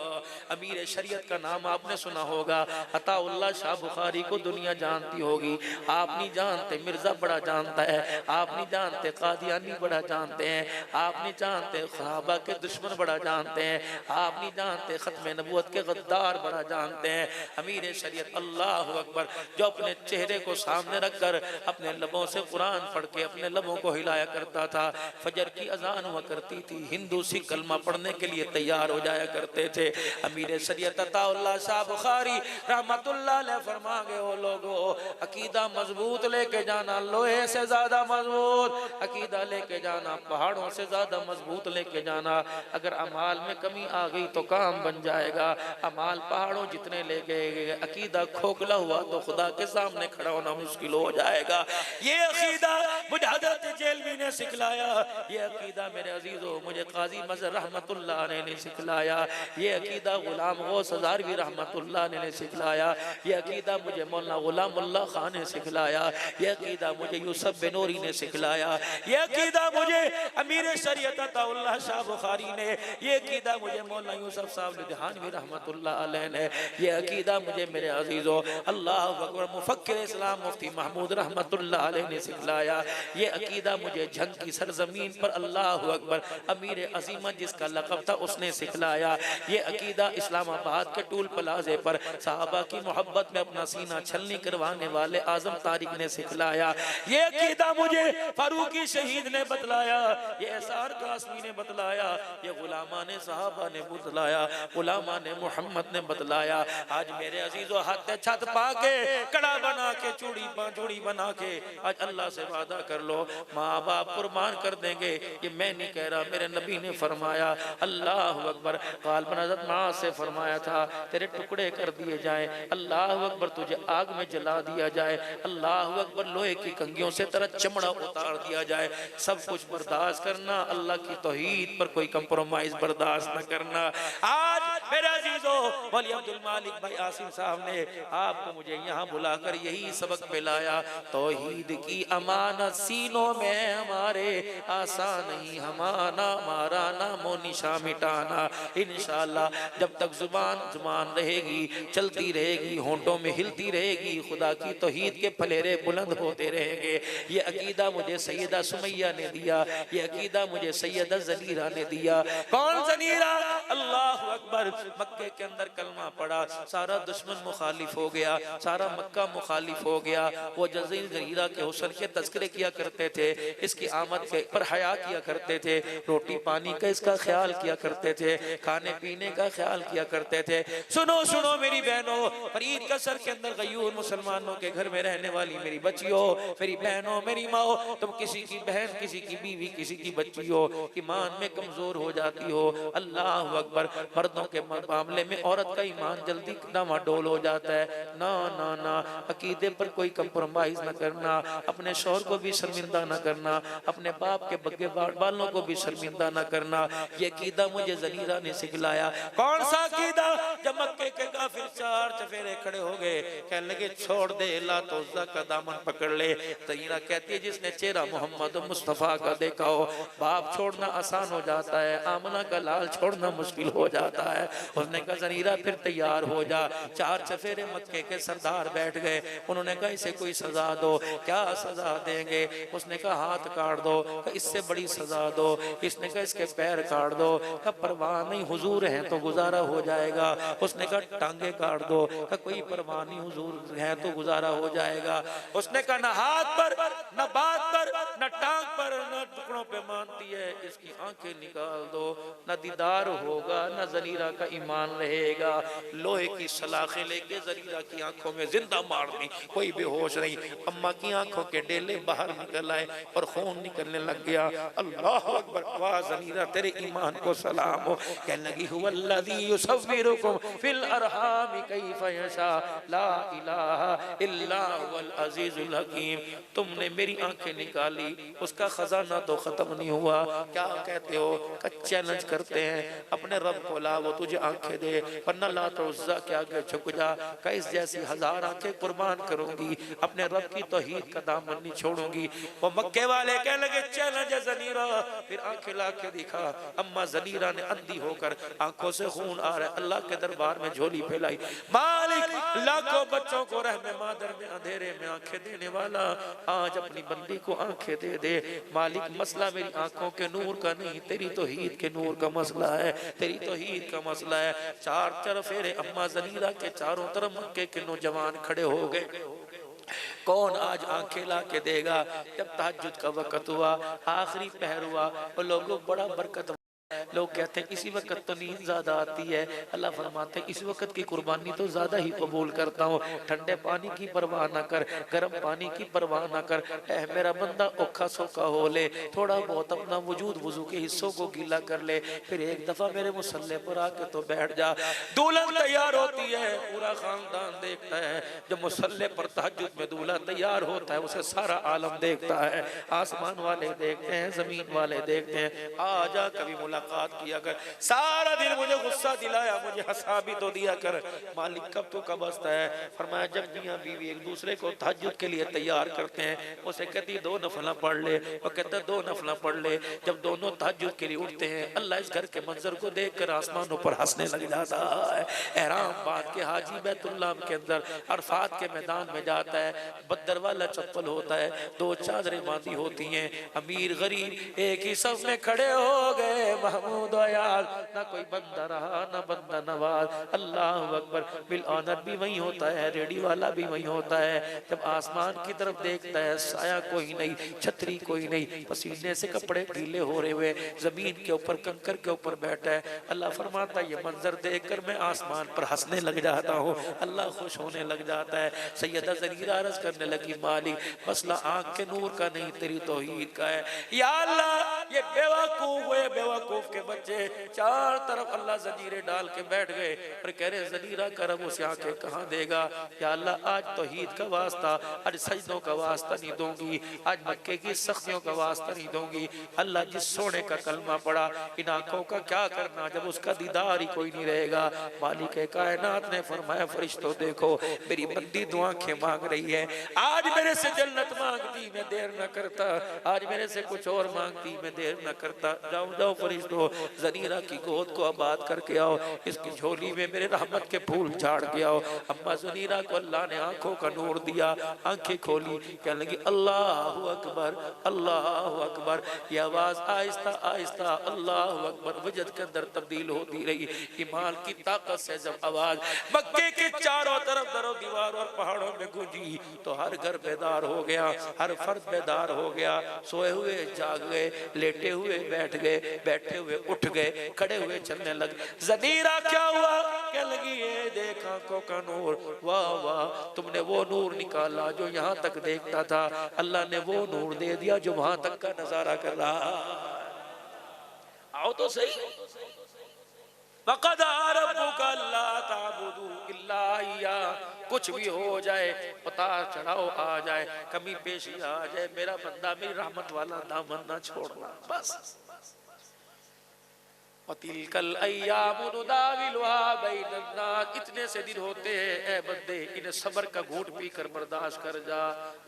Speaker 1: अमीर शरीयत का नाम आपने सुना होगा, अताउल्लाह शाह बुखारी को दुनिया जानती होगी। आप नहीं जानते, मिर्जा बड़ा जानता है। आप नहीं जानते, कादियानी बड़ा जानते हैं। आप नहीं जानते, सहाबा के दुश्मन बड़ा जानते हैं। आप नहीं जानते, खत्म नबूवत के गद्दार बड़ा जानते हैं। अमीर शरीयत अल्लाह अकबर, जो अपने चेहरे को सामने रखकर अपने लबों से कुरान पढ़ के अपने लबों को हिलाया करता था। फजर की अजान हुआ करती थी, हिंदू सिख कलमा पढ़ने के लिए तैयार हो जाया करते थे। अमीर शरीयत अताउल्लाह शाह बुखारी रहमतुल्लाह अलैह फरमा गए, ओ लोगो अकीदा मजबूत लेके जाना, लोहे से ज्यादा मजबूत अकीदा लेके जाना, पहाड़ों से ज्यादा मजबूत लेके जाना। अगर अमाल में कमी आ गई तो काम बन जाएगा। अमाल पहाड़ों जितने ले गए, अकीदा खोखला हुआ तो खुदा के सामने खड़ा होना मुश्किल हो जाएगा। ये अकीदा मुझे हजरत जेलवी ने सिखलाया, ये अकीदा मेरे अजीजों मुझे काजी मज़हर रहमतुल्लाह ने सिखलाया, ये अकीदा गुलाम गौस हज़ारवी रहमतुल्लाह ने सिखलाया, ये अकीदा मुझे मौलाना गुलामुल्लाह खान ने सिखलाया, ये अकीदा मुझे यूसुफ बेनूरी ने सिखलाया, ये अकीदा मुझे अमीर शरीयत अताउल्लाह शाह बुखारी ने, ये अकीदा मुझे मौलाना यूसुफ साहब लुधियानवी रहमतुल्लाह अलैह ने, ये अकीदा मुझे मेरे अजीजों अल्लाह अकबर मुफक्किर इस्लाम मुफ्ती महमूद रहमतुल्लाह अलैह ने सिखलाया, ये अकीदा मुझे झंग की सरजमीन पर अल्लाह अकबर अमीर अजीमत जिसका लक़ब था उसने सिखलाया, ये अकीदा इस इस्लामाबाद के टूल प्लाजे पर साहबा की मोहब्बत में अपना सीना छलनी करवाने वाले आजम तारिक ने सिखलाया। ये अकीदा मुझे फारूकी शहीद ने बतलाया, ये एसार कासमी ने बतलाया, ये गुलामा ने साहबा ने बतलाया, गुलामा ने मोहम्मद ने बतलाया। आज मेरे अजीजों हाथ छत पाके कड़ा बना के चूड़ी बना के आज अल्लाह से वादा कर लो, माँ बाप कुर्बान कर देंगे। ये मैं नहीं कह रहा, मेरे नबी ने फरमाया। अल्लाह अकबर। गालिबन हज़रत माँ से फरमाया था तेरे टुकड़े कर दिए जाए, अल्लाह अकबर, तुझे आग में जला दिया जाए, अल्लाह अकबर, लोहे की कंगियों से तेरा चमड़ा उतार दिया जाए, सब कुछ बर्दाश्त करना, अल्लाह की तौहीद पर कोई कंप्रोमाइज बर्दाश्त न करना। आज मेरे अजीजों मौलवी अब्दुल मालिक भाई आसिम साहब ने आपको मुझे यहाँ बुलाकर यही सबक मिलाया, तौहीद की अमानत सीनों में हमारे आसान नहीं हमारा नामो निशा मिटाना। इंशाअल्लाह जब तक जुबान रहेगी, चलती रहेगी, होंठों में हिलती रहेगी, खुदा की तौहीद के फलेरे बुलंद होते रहेंगे। ये अकीदा मुझे सैयदा सुमैया ने दिया, ये अकीदा मुझे सैयदा ज़नीरा ने दिया। कौन ज़नीरा? अल्लाह अकबर। मक्के के अंदर कलमा पड़ा, सारा दुश्मन मुखालिफ हो गया, सारा मक्का मुखालिफ हो गया। वो ज़नीरा के हुस्न के तज़किरे किया करते थे, इसकी आमद के पर हया किया करते थे, रोटी पानी का इसका ख्याल किया करते थे, खाने पीने का ख्याल किया करते थे। सुनो सुनो मेरी बहनों, फरीद का सर के अंदर गयूर मुसलमानों के घर में रहने वाली मेरी बच्चियों, मेरी बहनों, मेरी माओ, तुम किसी की बहन, किसी की बीवी, किसी की बच्ची हो, ईमान में कमजोर हो जाती हो, अल्लाह अकबर, मर्दों के मामले में औरत का ईमान जल्दी डामाडोल हो जाता है। ना ना ना, अकीदे पर कोई कंप्रोमाइज न करना, अपने शौहर को भी शर्मिंदा न करना, अपने बाप के बग्गे बालों को भी शर्मिंदा न करना। ये अकीदा मुझे ज़नीरा ने सिखलाया। कौन सा अकीदा? जब मक्के के काफिर चार चफेरे खड़े हो गए, कहने लगे छोड़ दे, ला तो उज़्ज़ा का दामन पकड़ ले। ज़नीरा कहती है जिसने चेहरा मोहम्मद मुस्तफ़ा का देखा हो, बाप छोड़ना आसान हो जाता है, आमना का लाल छोड़ना मुश्किल हो जाता है। उसने कहा ज़नीरा फिर तैयार हो जा। चार चफेरे मक्के के सरदार बैठ गए, उन्होंने कहा इसे कोई सजा दो। क्या सजा देंगे? उसने कहा हाथ काट दो। इससे बड़ी सजा दो। इसने कहा इसके पैर काट दो। कहा परवाह नहीं, हुजूर हैं तो गुजारा हो जाएगा। उसने कहा टांगे काट दो। कहा कोई परवाह नहीं, हुजूर हैं तो गुजारा हो जाएगा। उसने कहा न हाथ पर, न बात पर, न टांग पर, न टुकड़ों पे मानती है, इसकी आंखें निकाल दो, न दीदार होगा, न ज़नीरा का ईमान रहेगा। लोहे की सलाखें लेके ज़नीरा की आंखों में जिंदा मार दी, कोई बेहोश नहीं। अम्मा की आंखों के डेले बाहर निकल आए और खून निकलने लग गया। अल्लाह अकबर। वाह ज़नीरा तेरे ईमान को सलाम हो। कहने लगी हुवल्लज़ी युसव्विरुकुम फिल अरहाम कैफ़ यशा ला इलाहा इल्ला हुवल अज़ीज़ुल हकीम। तुमने मेरी आंखें निकाली, उसका खजाना तो खत्म नहीं हुआ। क्या कहते हो? चैलेंज करते हैं अपने रब को, ला वो तुझे आंखें दे, वरना ला तो उज़्ज़ा के आगे झुक जा। कैस जैसी 1000 आंखें कुर्बान करूंगी, अपने रब की तौहीद का दामन नहीं छोड़ूंगी। वो मक्के वाले कहने लगे चैलेंज है ज़नीरा। फिर आंखें ला के दिखा। अम्मा ज़नीरा ने अंधी होकर, आंखों से खून आ रहा है, अल्लाह के दरबार में झोली फैलाई, मालिक लाखों बच्चों को रहमे मादर में अंधेरे में आंखें देने वाला, आज अपनी बंदी को आंखें दे दे। मालिक मसला मेरी आंखों के नूर का नहीं, तेरी तौहीद के नूर का मसला है, तेरी तौहीद का मसला है। चार चरफेरे अम्मा ज़नीरा के चारों तरफ मक्के के नौजवान खड़े हो गए। कौन आज आंखें ला के देगा? जब तहज्जुद का वक्त हुआ, आखिरी पहर हुआ, और लोगों बड़ा बरकत। लोग कहते हैं इसी वक्त तो नींद ज्यादा आती है, अल्लाह फरमाते हैं इस वक्त की कुर्बानी तो ज्यादा ही कबूल करता हूँ। ठंडे पानी की परवाह ना कर, गर्म पानी की परवाह ना कर, ऐ मेरा बंदा औखा सौखा हो ले, थोड़ा बहुत अपना वजूद वजू के हिस्सों को गीला कर ले, फिर एक दफा मेरे मुसल्ले पर आके तो बैठ जा। दुल्हन तैयार होती है, पूरा खानदान देखता है। जब मुसल्ले पर तहज्जुद में दूल्हा तैयार होता है, उसे सारा आलम देखता है, आसमान वाले देखते हैं, जमीन वाले देखते हैं। आजा कभी मुलाकात किया कर, सारा दिन मुझे गुस्सा दिलाया, मुझे हंसा भी तो दिया कर। मालिक कब तो कब हंसता है? फरमाया जब मियां बीवी एक दूसरे को तहज्जुद के लिए तैयार करते हैं, उसे कहती 2 नफला पढ़ ले, वो कहता 2 नफला पढ़ ले। जब दोनों तहज्जुद के लिए उठते हैं, अल्लाह इस घर के मंजर को देखकर आसमानों पर हंसने लग जाता है। एहराम बांध के हाजी बैतुल्लाह के अंदर अरफात के मैदान में जाता है, बद्दर वाला चप्पल होता है, 2 चादरें बांधी होती हैं, अमीर गरीब एक ही सफ में खड़े हो गए। महमूद याद, ना कोई बंदा रहा ना बंदा नवाज। अल्लाह अकबर। बिल ऑनर भी वही होता है, रेडी वाला भी वही होता है। जब आसमान की तरफ देखता है, साया कोई नहीं, छतरी कोई नहीं, पसीने से कपड़े गीले हो रहे हुए जमीन के ऊपर कंकर के ऊपर बैठा है। अल्लाह फरमाता है ये मंजर देखकर मैं आसमान पर हंसने लग जाता हूँ, अल्लाह खुश होने लग जाता है। सैयदा ज़रीरा अर्ज करने लगी, मालिक मसला आँख के नूर का नहीं, तेरी तौहीद का है। या अल्लाह, ये बेवकूफ हुए, बेवकूफ के बच्चे चार तरफ अल्लाह जंजीरें डाल के बैठ गए और कह रहे ज़रीरा करम उसे आंखें कहाँ देगा। या अल्लाह आज तौहीद का वास्ता, आज सजदों का वास्ता नहीं दूंगी, आज मक्के की सख्तियों का वास्ता नहीं दूंगी। अल्लाह जिस सोने का कलमा पड़ा, इन आंखों का क्या करना जब उसका दीदार ही कोई नहीं रहेगा। मालिक कायनात ने फरमाया, फरिश्तों देखो मेरी बंदी दो आंखें मांग रही है, आज मेरे से जन्नत मांगती मैं देर न करता, आज मेरे से कुछ और मांगती मैं देर न करता। जाओ जाओ फरिश्तों, ज़नीरा की गोद को आबाद करके आओ, इसकी झोली में मेरे रहमत के फूल झाड़ के आओ। अम्मा ज़नीरा को अल्लाह ने आंखों का नूर दिया, आंखें खोली, कहने लगी अल्लाहु अकबर, अल्लाहु अकबर। ये आवाज आहिस्ता आहिस्ता अल्लाहु अकबर वजद के अंदर तब्दील होती रही। ईमान की ताकत से जब आवाज मक्के के चारों तरफ दरो दीवार और पहाड़ों में गूंजी तो हर घर बेदार हो गया, हर फर्द बेदार हो गया। सोए हुए जाग गए, लेटे हुए बैठ गए, बैठे हुए उठ गए, खड़े हुए चलने लगे। ज़नीरा क्या हुआ? क्या लगी ये देख आंखों का नूर, वाह वाह, तुमने वो नूर निकाला जो यहाँ तक देखता था, अल्लाह ने वो नूर दे दिया जो वहां तक का नजारा कर रहा। आओ तो सही। कुछ भी हो जाए, उतार चढ़ाओ आ जाए, कमी पेशी आ जाए, मेरा बंदा मेरी रहमत वाला दामन ना छोड़ना, बस। इतने से दिन होते हैं ए बंदे, इन्हें सब्र का घूंट पी कर बर्दाश्त कर जा।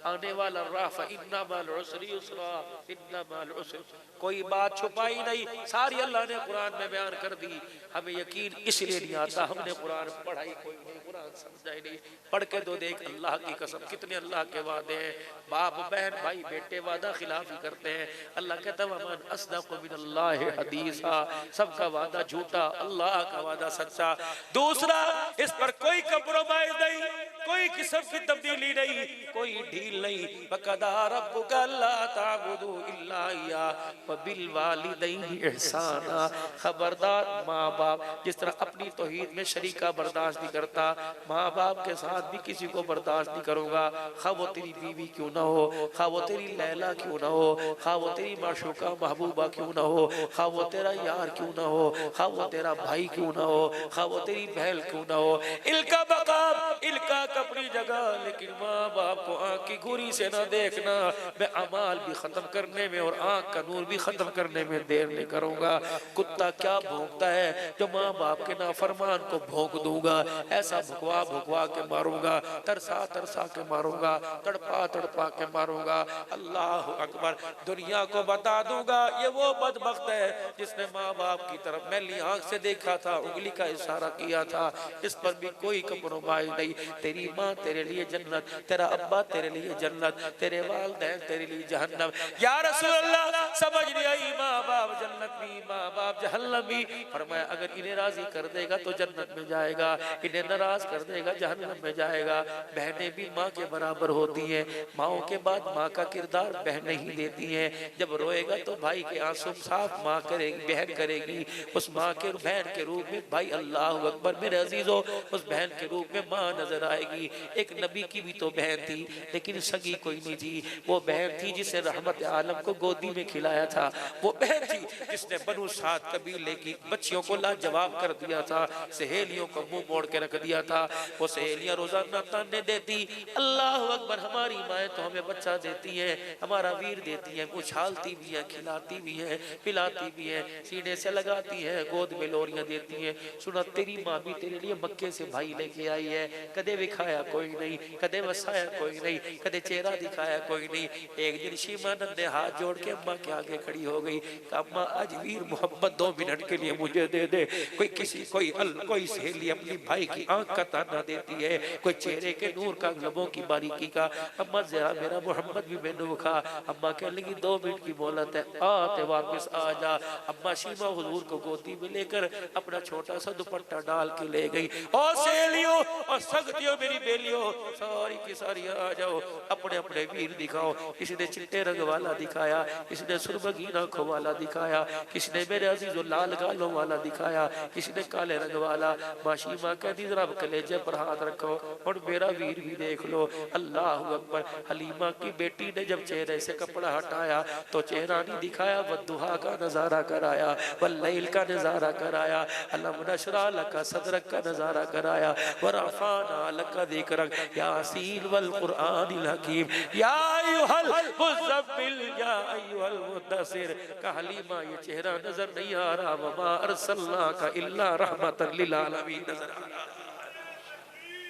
Speaker 1: आने वाला राफ़ा इन्ना माल उसरी युसरा, इन्ना माल उसरी, कोई बात छुपाई नहीं, सारी अल्लाह ने कुरान में बयान कर दी। हमें यकीन इसलिए नहीं आता, हमने कुरान पढ़ाई कोई नहीं, कुरान समझा ही नहीं। पढ़ के दो देख, अल्लाह की कसम कितने अल्लाह के वादे हैं। बाप बहन भाई बेटे वादा खिलाफी करते हैं। अल्लाह कहता है वमन अस्दक़ु मिनल्लाहि हदीसा, सबका वादा झूठा, अल्लाह का वादा सच्चा। दूसरा, इस पर कोई कंप्रोमाइज नहीं, कोई किस्म की तब्दीली नहीं, कोई ढील नहीं। वक़दा रब्बुका अल्ला ताबुदू इल्ला इय्याहु व बिल वालिदैनि इहसाना। खबरदार, माँ बाप जिस तरह अपनी तौहीद में शरीका बर्दाश्त नहीं करता, माँ बाप के साथ भी किसी को बर्दाश्त नहीं करूंगा। खा वो तेरी बीवी क्यों ना हो, खा वो तेरी लैला क्यों ना हो, खा वो तेरी माशूका महबूबा क्यों ना हो, खा वो तेरा यार क्यों ना हो, खा वो तेरा भाई क्यों ना हो, खा वो तेरी बहन क्यों ना हो। इल्का बकाब, इल्का अपनी जगह, लेकिन माँ बाप को आँख की घुरी से ना देखना। मैं अमाल भी खत्म करने में और आँख का नूर भी खत्म करने में देर नहीं करूंगा। कुत्ता क्या भौंकता है, जो माँ बाप के नाफरमान को भौंक दूंगा, ऐसा भुकवा भुकवा के मारूंगा, तरसा तरसा के मारूंगा, तड़पा तड़पा के मारूंगा। अल्लाह अकबर। दुनिया को बता दूंगा ये वो बदबख्त है जिसने माँ बाप की तरफ मैली आंख से देखा था, उंगली का इशारा किया था, इस पर भी कोई कंप्रोमाइज नहीं। तेरी माँ तेरे लिए जन्नत, तेरा अब्बा तेरे लिए जन्नत, तेरे वालिदैन तेरे लिए जहन्नम। या रसूल अल्लाह, समझ नहीं आई, माँ बाप जन्नत भी, माँ बाप जहन्नम भी। फरमाया अगर इन्हें राजी कर देगा तो जन्नत में जाएगा, इन्हें नाराज कर देगा जहन्नम में जाएगा। बहनें भी माँ के बराबर होती हैं, माँओं के बाद माँ का किरदार बहनें ही देती हैं। जब रोएगा तो भाई के आंसू साफ माँ करेगी, बहन करेगी। उस माँ के बहन के रूप में भाई, अल्लाह अकबर मेरे अजीजों, उस बहन के रूप में माँ नजर आएगी। एक नबी की भी तो बहन थी, लेकिन सगी कोई नहीं थी। वो बहन थी जिसे रहमत आलम को गोदी में खिलाया था। वो बहन थी जिसने बनु साद कबीले की बच्चियों को लाजवाब कर दिया था, सहेलियों को मुंह मोड़ के रख दिया था। वो सहेलियां रोजाना ताने देती, अल्लाह अकबर, हमारी माएँ तो हमें बच्चा देती है, हमारा वीर देती है, उछालती भी है, खिलाती भी है, पिलाती भी है, सीने से लगाती है, गोद में लोरियां देती है। सुना तेरी माँ भी तेरे लिए मक्के से भाई लेके आई है, कदे भी दिखाया कोई नहीं, कदे वसाया कोई नहीं, कदे चेहरा दिखाया कोई नहीं। एक दिन शीमा नंदे हाथ जोड़ के अम्मा के आगे खड़ी हो गई। अम्मा आज वीर मोहब्बत 2 मिनट के लिए मुझे दे दे। कोई सहेली अपनी भाई की आंख का ताना देती है, कोई चेहरे के नूर का, लबों की बारीकी का। अम्मा जरा मेरा मोहम्मद भी मैनू खा। अम्मा कह लगी 2 मिनट की मोहलत है, आते वापस आ जा। अम्मा शीमा हुजूर को गोदी में लेकर अपना छोटा सा दुपट्टा डाल के ले गई। और सहेलियों और सख्तियों मेरी बेलियों सारी की सारी आ जाओ, अपने अपने वीर दिखाओ। किसी ने चिट्टे रंग वाला दिखाया, किसी ने सुरमगीन आंखों वाला दिखाया, किसी ने मेरे अजीजों लाल गालों वाला दिखाया, किसी ने काले रंग वाला। माशीमा कहती जरा कलेजे पर हाथ रखो और मेरा वीर भी देख लो। अल्लाह अकबर। हलीमा की बेटी ने जब चेहरे से कपड़ा हटाया तो चेहरा नहीं दिखाया, वद्दुहा का नजारा कराया, वल्लैल का नजारा कराया, अलम नशरा लका सदरक का नजारा कराया, वरफाना लका दिक्रक, यासीन वल कुरआनिल हकीम, या अय्युहल मुज़म्मिल, या अय्युहल मुद्दसिर। का हलीमा ये चेहरा नजर नहीं आ रहा, वमा अरसलनाका इल्ला रहमतन लिल आलमीन नजर आ रहा।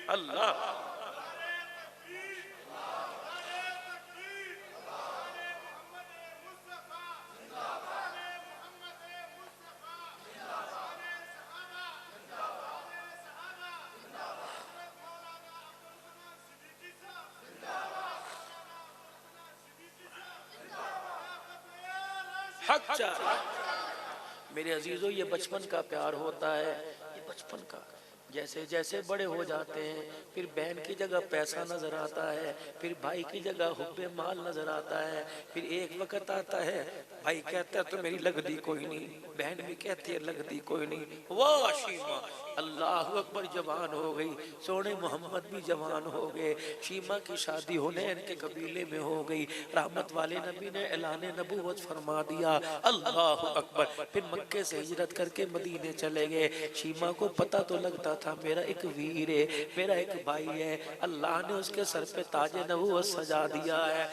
Speaker 1: अल्लाह हक चाह। मेरे अजीजों ये बचपन का प्यार होता है, ये बचपन का। जैसे जैसे बड़े हो जाते हैं फिर बहन की जगह पैसा नजर आता है, फिर भाई की जगह हुब्बे माल नजर आता है। फिर एक वक्त आता है भाई कहता है तो मेरी लगती कोई नहीं, बहन भी कहती है लगती कोई नहीं। वाह शीमा, अल्लाह अकबर, जवान हो गई। सोने मोहम्मद भी जवान हो गए। शीमा की शादी हुनैन के कबीले में हो गई। रहमत वाले नबी ने ऐलान नबूवत फरमा दिया। अल्लाह अकबर। फिर मक्के से हिजरत करके मदीने चले गए। शीमा को पता तो लगता था मेरा एक वीर है, मेरा एक भाई है। अल्लाह ने उसके सर पे ताजे नबूवत सजा दिया है।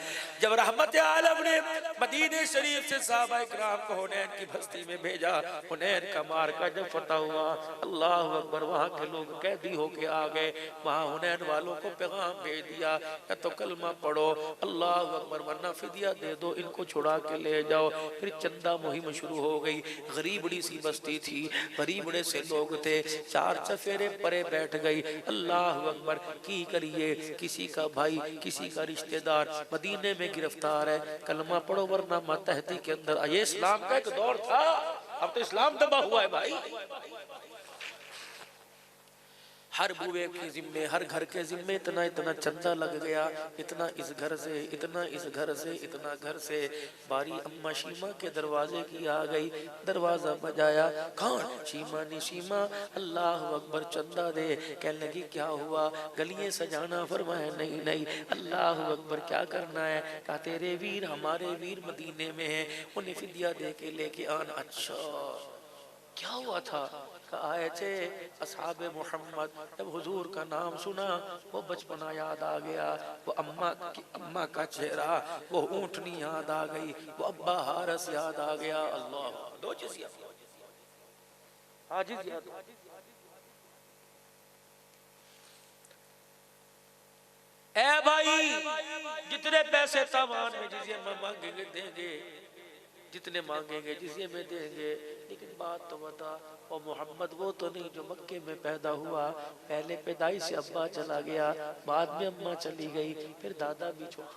Speaker 1: जब रहमत आलम ने मदीने शरीफ से सहाबा इकराम को हुनैन की बस्ती में भेजा, हुनैन का मार्का जब फतह हुआ, अल्लाह अकबर, वहाँ के लोग कैदी होके आ गए। वहाँ हुनैन वालों को पैगाम भेज दिया, या तो कलमा पढ़ो, अल्लाह अकबर, वरना फिदिया दे दो, इनको छुड़ा के ले जाओ। फिर चंदा मुहिम शुरू हो गई। गरीबड़ी सी बस्ती थी, गरीबड़े से लोग थे। 4 चफेरे परे बैठ गई। अल्लाह अकबर। की करिए, किसी का भाई, किसी का रिश्तेदार मदीने में गिरफ्तार है, कलमा पढ़ो वरना मातहती के अंदर। ये इस्लाम का एक दौर था, अब तो इस्लाम दबा हुआ है भाई। हर बुए के जिम्मे, हर घर के जिम्मे इतना इतना चंदा लग गया, इतना इस घर से, इतना इस घर से, इतना घर से। बारी अम्मा शीमा के दरवाजे की आ गई। दरवाजा बजाया, कौन? शीमा ने। शीमा, अल्लाह अकबर, चंदा दे। कहने लगी क्या हुआ? गलियां सजाना? फरमाया नहीं नहीं। अल्लाह अकबर, क्या करना है? कहा तेरे वीर, हमारे वीर मदीने में है, उन्हें फिदिया दे के लेके आना। अच्छा क्या हुआ था? आए थे असहाबे मोहम्मद, जब हुजूर का नाम सुना वो बचपना याद आ गया, वो अम्मा का चेहरा, वो ऊँटनी याद आ गई, वो अब्बा हारस याद आ गया। अल्लाह, 2 चीज़ याद, हाजिज याद। ए भाई, जितने पैसे सामान में जिसे मांगेंगे देंगे, जितने मांगेंगे जिसे में देंगे, लेकिन बात तो बता, और मोहम्मद वो तो नहीं जो मक्के में पैदा हुआ। पहले पैदाइश से अब्बा चला गया, बाद में अम्मा चली गई, फिर दादा भी छोड़ा।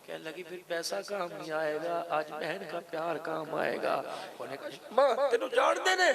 Speaker 1: कहने लगी फिर पैसा काम नहीं आएगा, आज बहन का प्यार काम आएगा। तेनू जान देने?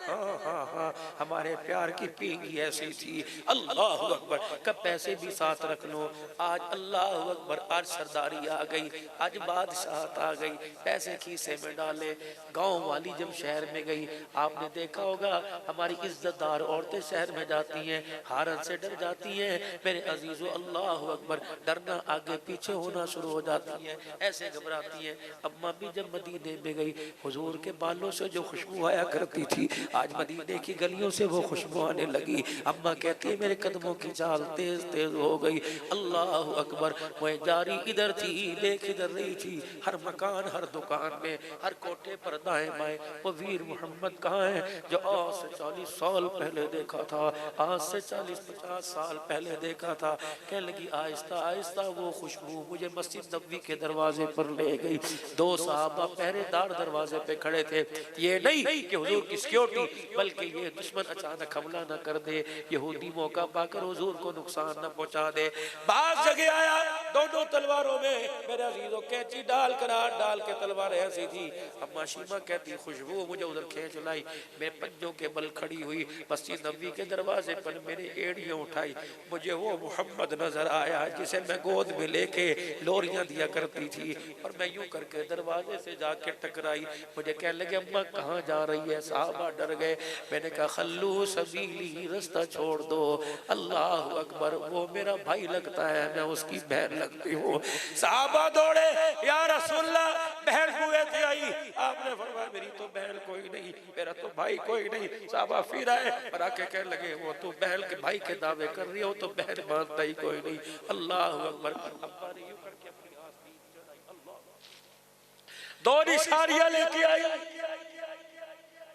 Speaker 1: हाँ हाँ हाँ, हमारे प्यार की पींगी ऐसी थी। अल्लाह अकबर। कब पैसे भी साथ रख लो। आज अल्लाह अकबर, आज सरदारी आ गई, आज बादशाहत आ गई, पैसे खीसे में डाले। गाँव वाली जब शहर में गई, आपने देखा होगा हमारी इज्जतदार औरतें शहर में जाती हैं, हारत से डर जाती हैं। मेरे अजीजों, अल्लाह अकबर, डरना आगे पीछे होना शुरू हो हो जाती है, ऐसे घबराती है। अम्मा भी जब मदीने में गई, हुजूर के बालों से जो खुशबू आया करती थी, आज मदीने की गलियों से वो खुशबू आने लगी। अम्मा कहती है मेरे कदमों की चाल तेज तेज हो गई। अल्लाह अकबर। वह जारी इधर थी, देख इधर रही थी। हर मकान, हर दुकान में, हर कोठे पर दाएं बाएं वो वीर मोहम्मद कहाँ है जो आज से 40 साल पहले देखा था, आज से 40-50 साल पहले देखा था। कहने लगी आहिस्ता आहिस्ता वो खुशबू मुझे मस्जिद नबवी के दरवाजे पर ले गई। दो साहबा पहरेदार दरवाजे पे खड़े थे। ये नहीं कि हुजूर की सिक्योरिटी, बल्कि ये दुश्मन अचानक हमला न कर दे, यहूदी मौका पाकर हुजूर को नुकसान न पहुंचा दे। बाज जगह आया, दोनों तलवारों में मेरे अजीजों कैंची डाल कर हाथ डाल के तलवार ऐसी थी। अम्मा शीमा कहती खुशबू मुझे उधर खींच लाई, मेरे पंजों के बल खड़ी हुई, मस्जिद नबवी के दरवाजे पर मेरे एड़ियां उठाई। मुझे वो मोहम्मद नजर आया जिसे मैं गोद में लेके लोरियां दिया करती थी, और मैं यूं करके दरवाजे से जाके टकराई। मुझे कहने लगे अम्मा कहाँ जा रही है? साहबा डर गए। मैंने कहा खल्लू सबीली, रास्ता छोड़ दो। अल्लाह अकबर। वो मेरा भाई लगता है, मैं उसकी बहन लगती हूँ। साहबा दौड़े, या रसूलल्लाह बहन कुएं से आई। आपने फरमाया मेरी तो बहन कोई नहीं, मेरा तो भाई कोई नहीं। साहबा फिर आए और आके कहने लगे वो तो बहन के भाई के दावे कर रही हो, तो बहन मानता ही कोई नहीं। अल्लाह अकबर। अब्बा ने यूं करके अपनी आस्तीन चढ़ाई, अल्लाह। दो निशानियां लेके आई,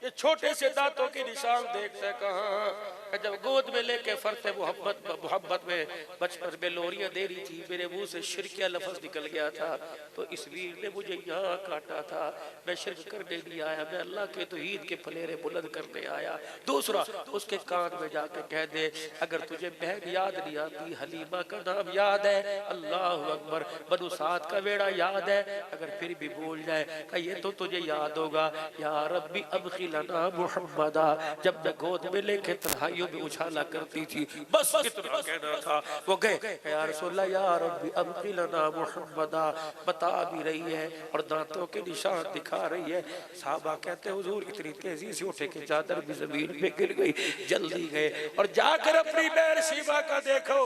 Speaker 1: ये छोटे से दांतों के निशान देखते कहाँ। जब गोद में लेके फरते मोहब्बत में बचपन में लोरियां दे रही थी, मेरे मुंह से शिरकिया लफ्ज निकल गया था, तो इस वीर ने मुझे यहाँ काटा था। मैं शिरक करने नहीं आया, मैं अल्लाह के तौहीद के फलेरे बुलंद करने आया। दूसरा, उसके कान में जाके कह दे अगर तुझे बहन याद नहीं आती, हलीमा का नाम याद है, अल्लाह अकबर, बनु साद का बेड़ा याद है, अगर फिर भी भूल जाए का ये तो तुझे याद होगा। या रब्बी अबखिलना मुहम्मदा, जब मैं गोद में लेके तन्हाइयों में उछाला करती थी, बस कितना कहना था। वो गए या रसूलल्लाह या रब्बी अबखिलना मुहम्मदा, बता भी रही है और दांतों के निशान दिखा रही है। साहबा कहते हुजूर इतनी तेजी से उठे कि चादर भी जमीन पे गिर गई। जल्दी गए और जाकर अपनी बहन शीबा का देखो।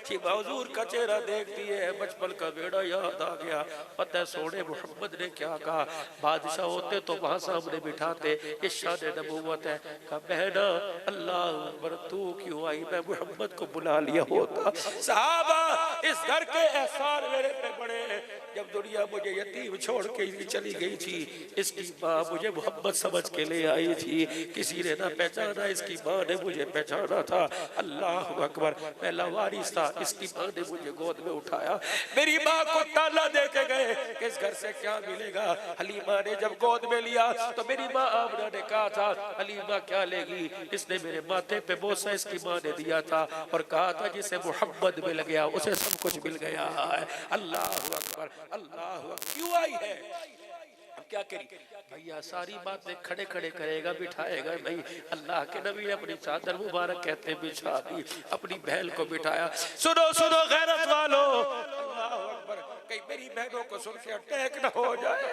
Speaker 1: शीबा हुजूर का चेहरा देखती है, बचपन का बेड़ा याद आ गया। पता है सोने मोहम्मद ने क्या कहा? बादशाह होते तो वहां सामने बिठाते, ये शान नबूवत है। कहा बहना अल्लाह अकबर, तू क्यों आई? मैं मोहम्मद को बुला लिया होता। साहबा इस घर के एहसान मेरे पे बड़े। जब दुनिया मुझे यतीम छोड़ के चली गई थी, इसकी माँ मुझे मोहब्बत समझ के ले आई थी। किसी ने ना पहचाना, इसकी माँ ने मुझे पहचाना था। अल्लाह अकबर, मैं लावारिस था, इसकी माँ ने मुझे गोद में उठाया। मेरी माँ को ताला दे के गए कि इस घर से क्या मिलेगा। हलीमा ने जब गोद में लिया तो मेरी माँ आमना ने कहा था हलीमा क्या लेगी? इसने मेरे माथे पे बोसा इसकी माँ ने दिया था और कहा था जिसे मोहब्बत मिल गया उसे सब कुछ मिल गया है। अल्लाह अकबर, अल्लाह अकबर। क्यों आई है? अब क्या करी भैया? सारी बातें खड़े खड़े करेगा, बिठाएगा नहीं। अल्लाह के नबी ने अपनी चादर मुबारक कहते बिछा दी, अपनी बहन को बिठाया। सुनो सुनो गैरत वालो, अल्लाह अकबर, कहीं मेरी बहनों को सुन के अटैक न हो जाए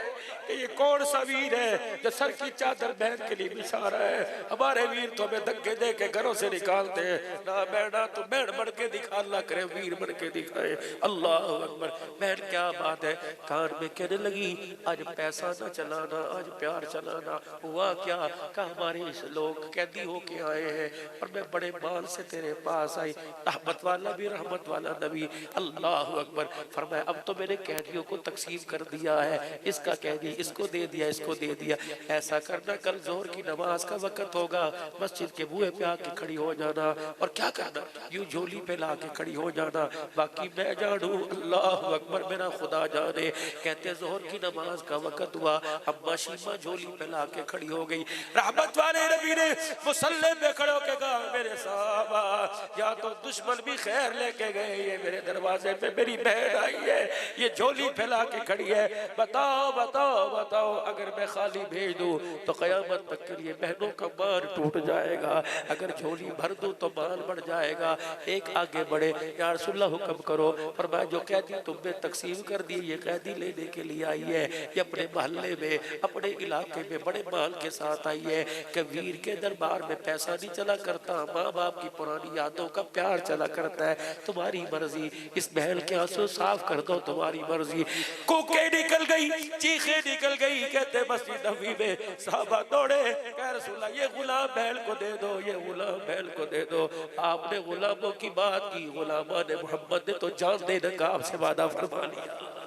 Speaker 1: कि ये कौन सा वीर है जो सर की चादर बहन के लिए बिछा रहा है। हमारे वीर तो हमें धक्के दे के घरों से निकालते हैं। ना बहना तो बहन बन के दिखा, अल्लाह करे वीर बन के दिखाए। अल्लाह अकबर। बहन क्या बात है? कान में कहने लगी आज पैसा न चलाना, आज प्यार चलाना। हुआ क्या? कहा हमारे इस लोग कैदी होके आए हैं और मैं बड़े माल से तेरे पास आई। रहमत वाला भी रहमत वाला नबी। अल्लाह अकबर। फरमाया अब तो मैंने कैदियों को तकसीम कर दिया है, इसका कैदी इसको दे दिया, इसको दे दिया। ऐसा करना कल जोहर की नमाज का वक्त होगा, मस्जिद के बुए पे आके खड़ी हो जाना और क्या करना, यूं झोली पे ला के खड़ी हो जाना। बाकी मैं जानू, अल्लाह अकबर, मेरा खुदा जाने। कहते जोहर की नमाज का वक्त हुआ, अम्मा शीमा झोली पे ला के खड़ी हो गई। रहमत वाले नबी ने मुसल्ले पे खड़े होके कहा मेरे साहबा या तो दुश्मन भी खैर लेके गए, ये मेरे दरवाजे पे मेरी बहन आई है, ये झोली फैला के खड़ी है। बताओ बताओ बताओ, अगर मैं खाली भेज दूं तो कयामत तक के लिए बहनों का माल टूट जाएगा, अगर झोली भर दूं तो माल बढ़ जाएगा। एक आगे बढ़े, या रसूलल्लाह हुक्म करो। पर मैं जो कैदी तुमने तकसीम कर दी, ये कैदी लेने के लिए आई है, ये अपने मोहल्ले में अपने इलाके में बड़े माल के साथ आई है कि वीर के दरबार में पैसा नहीं चला करता, माँ बाप की पुरानी यादों का प्यार चला करता है। तुम्हारी मर्जी, इस बहन के आंसू साफ कर दो, तुम्हारी मर्जी। कूके निकल गई, चीखे निकल गई। कहते मस्जिद नबी में साहबा दौड़े, कह रसूल अल्लाह ये गुलाम बैल को दे दो, ये गुलाम बैल को दे दो। आपने गुलामों की बात की, गुलामा ने मोहम्मद ने तो जान देने का आपसे वादा फरमा लिया।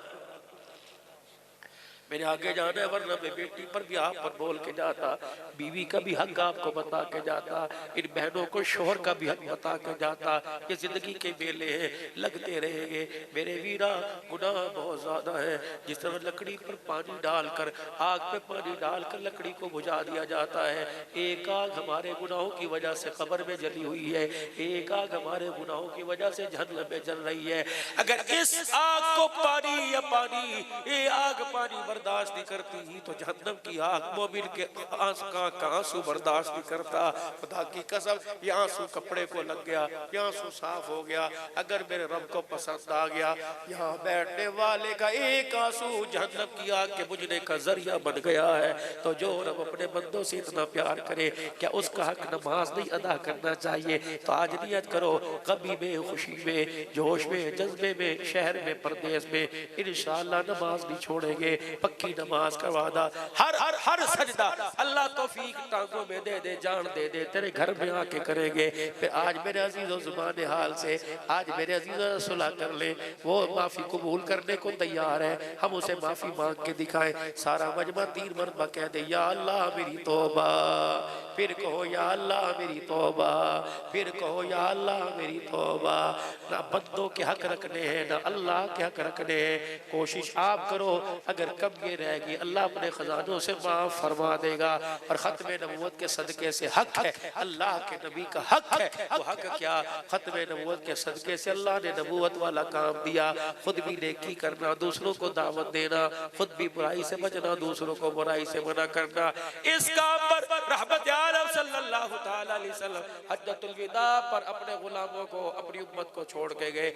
Speaker 1: मेरे आगे जाना है, वरना मैं बेटी पर भी आप पर बोल के जाता, बीवी का भी हक आपको बता के जाता, इन बहनों को शोहर का भी हक बता के जाता। ये जिंदगी के मेले हैं, लगते रहेंगे मेरे वीरा। गुनाह बहुत ज्यादा है। जिस तरह लकड़ी पर पानी डालकर, आग पे पानी डालकर लकड़ी को बुझा दिया जाता है, एक आग हमारे गुनाहों की वजह से कब्र में जली हुई है, एक आग हमारे गुनाहों की वजह से जहन्नम में जल रही है। अगर इस आग को पानी या पानी, ये आग पानी बर्दाश्त नहीं करती तो जहन्नम की आग मोमिन के आंसू बर्दाश्त नहीं करता। खुदा की कसम, ये आंसू कपड़े को लग गया, ये आंसू साफ हो गया। अगर मेरे रब को पसंद आ गया, यहाँ बैठने वाले का एक आंसू जहन्नम की आग के बुझने का जरिया बन गया है। तो जो रब अपने बंदों से इतना प्यार करे, क्या उसका हक नमाज नहीं अदा करना चाहिए? तो आज नियत करो, कभी में, खुशी में, जोश में, जज्बे में, शहर में, परदेश में, इंशाअल्लाह नमाज नहीं छोड़ेंगे। पक्की नमाज का वादा, हर हर हर सजदा अल्लाह तौफीक टांगों में दे दे, जान दे दे, तेरे घर में आके करेंगे। फिर आज मेरे अजीजों जुबान हाल से, आज मेरे अजीजों सुलह कर ले, वो माफी कबूल करने को तैयार है, हम उसे माफी मांग के दिखाएं। सारा मजमा 3 मरतबा कह दे, या अल्लाह मेरी तौबा, फिर कहो या अल्लाह मेरी तौबा, फिर कहो या अल्लाह मेरी तौबा। ना बंदों के हक रखने हैं, ना अल्लाह के हक रखने हैं। कोशिश आप करो, अगर कम ये रहेगी अल्लाह अपने खजानों से माफ फरमा देगा। और खत्म नबूवत के सदके से हक है, अल्लाह के नबी का हक है। वो हक क्या? खत्म नबूवत के सदके से अल्लाह ने नबूवत वाला काम दिया, खुद भी नेकी करना, दूसरों को दावत देना, खुद भी बुराई से बचना, दूसरों को बुराई से मना करना। इस काम पर रहमत आलम सल्लल्लाहु ताला अलैहि वसल्लम हज्जतुल विदा पर अपने गुलामों को, अपनी उम्मत को छोड़ के गए।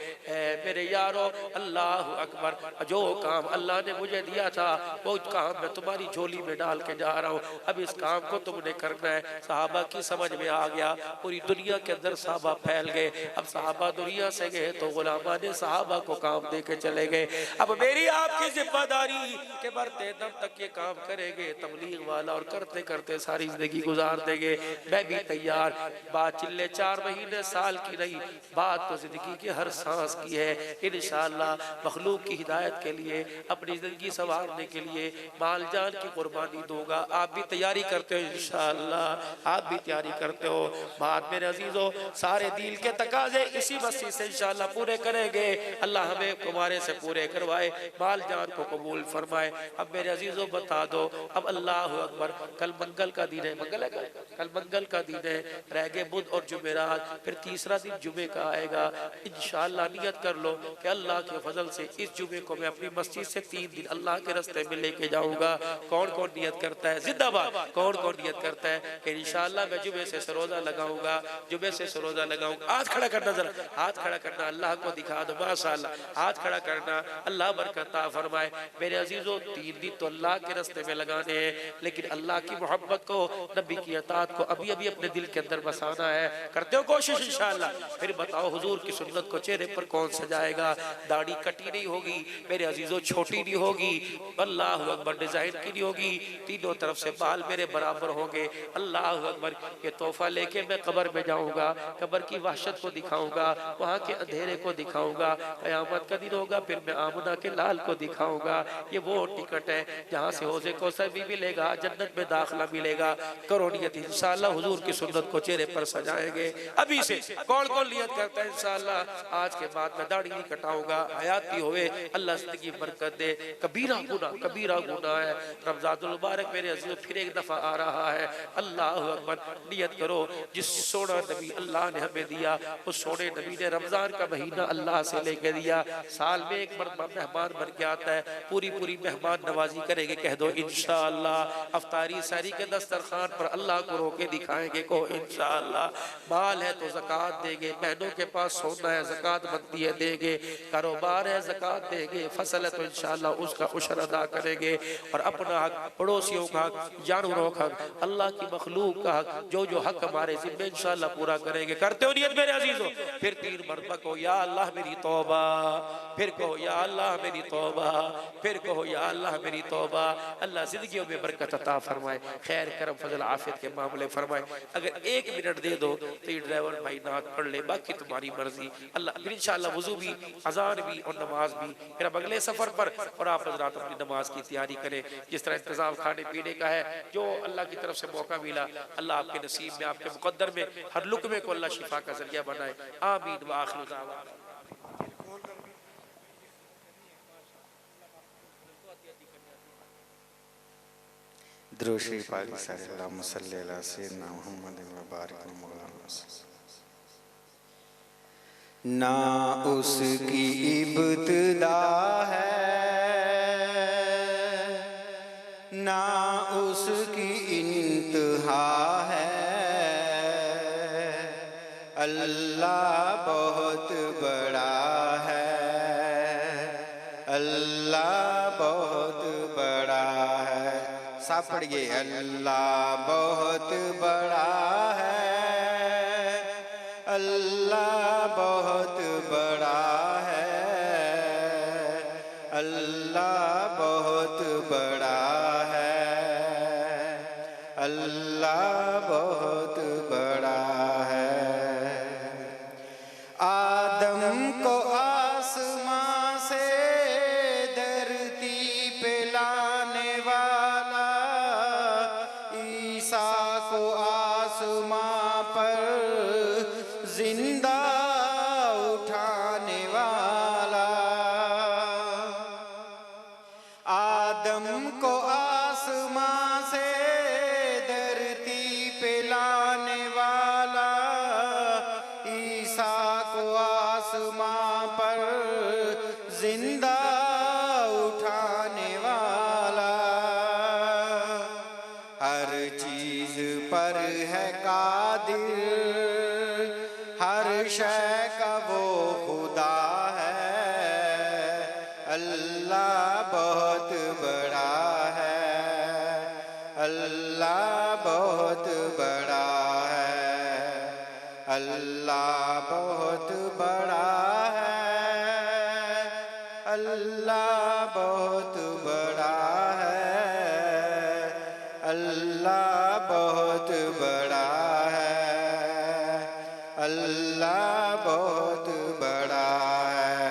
Speaker 1: मेरे यारो, अल्लाह अकबर, जो काम अल्लाह ने मुझे दिया था वो काम मैं तुम्हारी झोली में डाल के जा रहा हूँ। अब इस काम को तुमने करना है। सहाबा की समझ में आ गया, पूरी दुनिया के अंदर सहाबा फैल गए। अब सहाबा दुनिया से गए तो गुलामा ने सहाबा को काम दे के चले गए। अब मेरी आपकी जिम्मेदारी के बढ़ते दम तक ये काम करेंगे तबलीग वाला, और करते करते सारी जिंदगी गुजार देंगे। मैं भी तैयार। बात चिल्ले 4 महीने साल की नहीं, बात तो जिंदगी की हर सांस की है। इंशाअल्लाह मखलूक की हिदायत के लिए, अपनी जिंदगी संवारने के लिए माल जान की कुर्बानी दूंगा। आप भी तैयारी करते हो इंशाअल्लाह, आप भी तैयारी करते हो। बात मेरे अजीजों, सारे दिल के तकाजे इसी मस्जिद से इंशाअल्लाह पूरे करेंगे। अल्लाह हमें तुम्हारे से पूरे करवाए, माल जान को कबूल फरमाए। अब मेरे अजीजों बता दो, अब अल्लाह अकबर, कल मंगल का दिन है, मंगल है कल मंगल का दिन है, रह गए बुध और जुमेरात, फिर तीसरा दिन जुमे का आएगा। इंशाअल्लाह नियत कर लो कि अल्लाह के फजल से इस जुमे को मैं अपनी मस्जिद से 3 दिन अल्लाह के रास्ते में लेके जाऊंगा। कौन कौन नियत करता है? जिंदाबाद। कौन कौन नियत करता है कि इंशाअल्लाह मैं जुमे से रोजा लगाऊंगा, जुमे से रोजा लगाऊंगा? हाथ खड़ा करना, जरा हाथ खड़ा करना, अल्लाह को दिखा दो, माशाअल्लाह, हाथ खड़ा करना। अल्लाह बरकत फरमाए। मेरे अजीजों, 3 दिन तो अल्लाह के रास्ते में लगाने हैं, लेकिन अल्लाह की मोहब्बत को, नबी की अतात को अभी अभी अपने दिल के अंदर बसाना है। करते हो कोशिश इंशाअल्लाह? फिर बताओ हुजूर की सुन्नत को चेहरे पर कौन सजाएगा? दाढ़ी कटी नहीं होगी मेरे अजीजों, छोटी नहीं होगी, अल्लाह अकबर, डिजाइन की नहीं होगी, तीनों तरफ से बाल मेरे बराबर होंगे। अल्लाह अकबर, ये तोहफा लेके मैं कब्र में जाऊंगा, कब्र की वहशत को दिखाऊंगा, वहाँ के अंधेरे को दिखाऊंगा। कयामत का दिन होगा, फिर मैं आमना के लाल को दिखाऊंगा। ये वो टिकट है जहाँ से हौज़े कौसर भी मिलेगा, जन्नत में दाखिला मिलेगा। करो नियत इंशाअल्लाह, हुजूर की सुन्नत को चेहरे पर सजाएंगे अभी से। कौन कौन नियत करता है इंशाअल्लाह? आज के बाद मैं दाढ़ी नहीं कटाऊंगा, हयाती होवे, अल्लाह जिंदगी बरकत दे। कबीरा गुनाह है। रमज़ानुल मुबारक मेरे अज़ीज़ों फिर एक दफा आ रहा है। अल्लाह अकबर, नियत करो, जिस सोना नबी अल्लाह ने हमें दिया, उस सोने नबी ने रमजान का महीना अल्लाह से लेके दिया। साल में एक मरतबा मेहमान बन के आता है, पूरी पूरी मेहमान नवाजी करेंगे। कह दो इंशाअल्लाह। अफ्तारी सारी के दस्तरखान पर अल्लाह को रोके दिखाएंगे, को इंशाअल्लाह। माल है तो ज़कात देंगे, बहनों के पास सोना है ज़कात बनती है देंगे, कारोबार है ज़कात देंगे, फसल है तो इंशाअल्लाह उसका उशर अदा अदा करेंगे और अपना हक, पड़ोसियों का हक, जानवरों का हक, अल्लाह की मखलूक का हक, जो जो हक हमारे ज़िम्मे इंशाअल्लाह पूरा करेंगे। करते हो नियत मेरे अजीजों? फिर 3 मरतबा कहो या अल्लाह मेरी तौबा, फिर कहो या अल्लाह मेरी तौबा, फिर कहो या अल्लाह मेरी तौबा। अल्लाह जिंदगियों में बरकत अता फरमाए, खैर करम फजल आफियत के मामले फरमाए। अगर 1 मिनट दे दो तो ये ड्राइवर भाई नात पढ़ ले, बाकी तुम्हारी मर्जी। अल्लाह फिर इंशाअल्लाह वुजू भी, अजान भी और नमाज भी फिर अब अगले सफर पर, और आप हजरात अपनी नमाज की तैयारी करें। जिस तरह इंतजाम खाने पीने का है, जो अल्लाह की तरफ से मौका मिला, अल्लाह आपके नसीब में, आपके मुकद्दर में हर लुकमे को अल्लाह शिफा का जरिया बनाए। आमीन व आखिर दावाना।
Speaker 2: दुरूद शरीफ पाक सल्लल्लाहु अलैहि सय्यदना मुहम्मद व बारिक मौलाना। ना उसकी इब्तिदा है ना उसकी इंतहा है, अल्लाह बहुत बड़ा है, अल्लाह बहुत बड़ा है। साफ पढ़िए, अल्लाह बहुत बड़ा है, अल्लाह बहुत बड़ा है, अल्लाह बहुत बड़ा है, अल्लाह बहुत बड़ा है। आदम को आसमां से धरती पे लाने वाला, ईसा को आसमां पर जिंदा उठाने वाला, आदम को आसमां से धरती पे लाने वाला, ईसा को आसमां पर जिंदा उठाने वाला, हर चीज पर है कादिर, हर शय का वो खुदा है, अल्लाह बहुत बड़ा है, अल्लाह बहुत बड़ा है, अल्लाह बहुत बड़ा है, अल्लाह बहुत बड़ा है, अल्लाह बहुत बड़ा है, अल्लाह बहुत बड़ा है।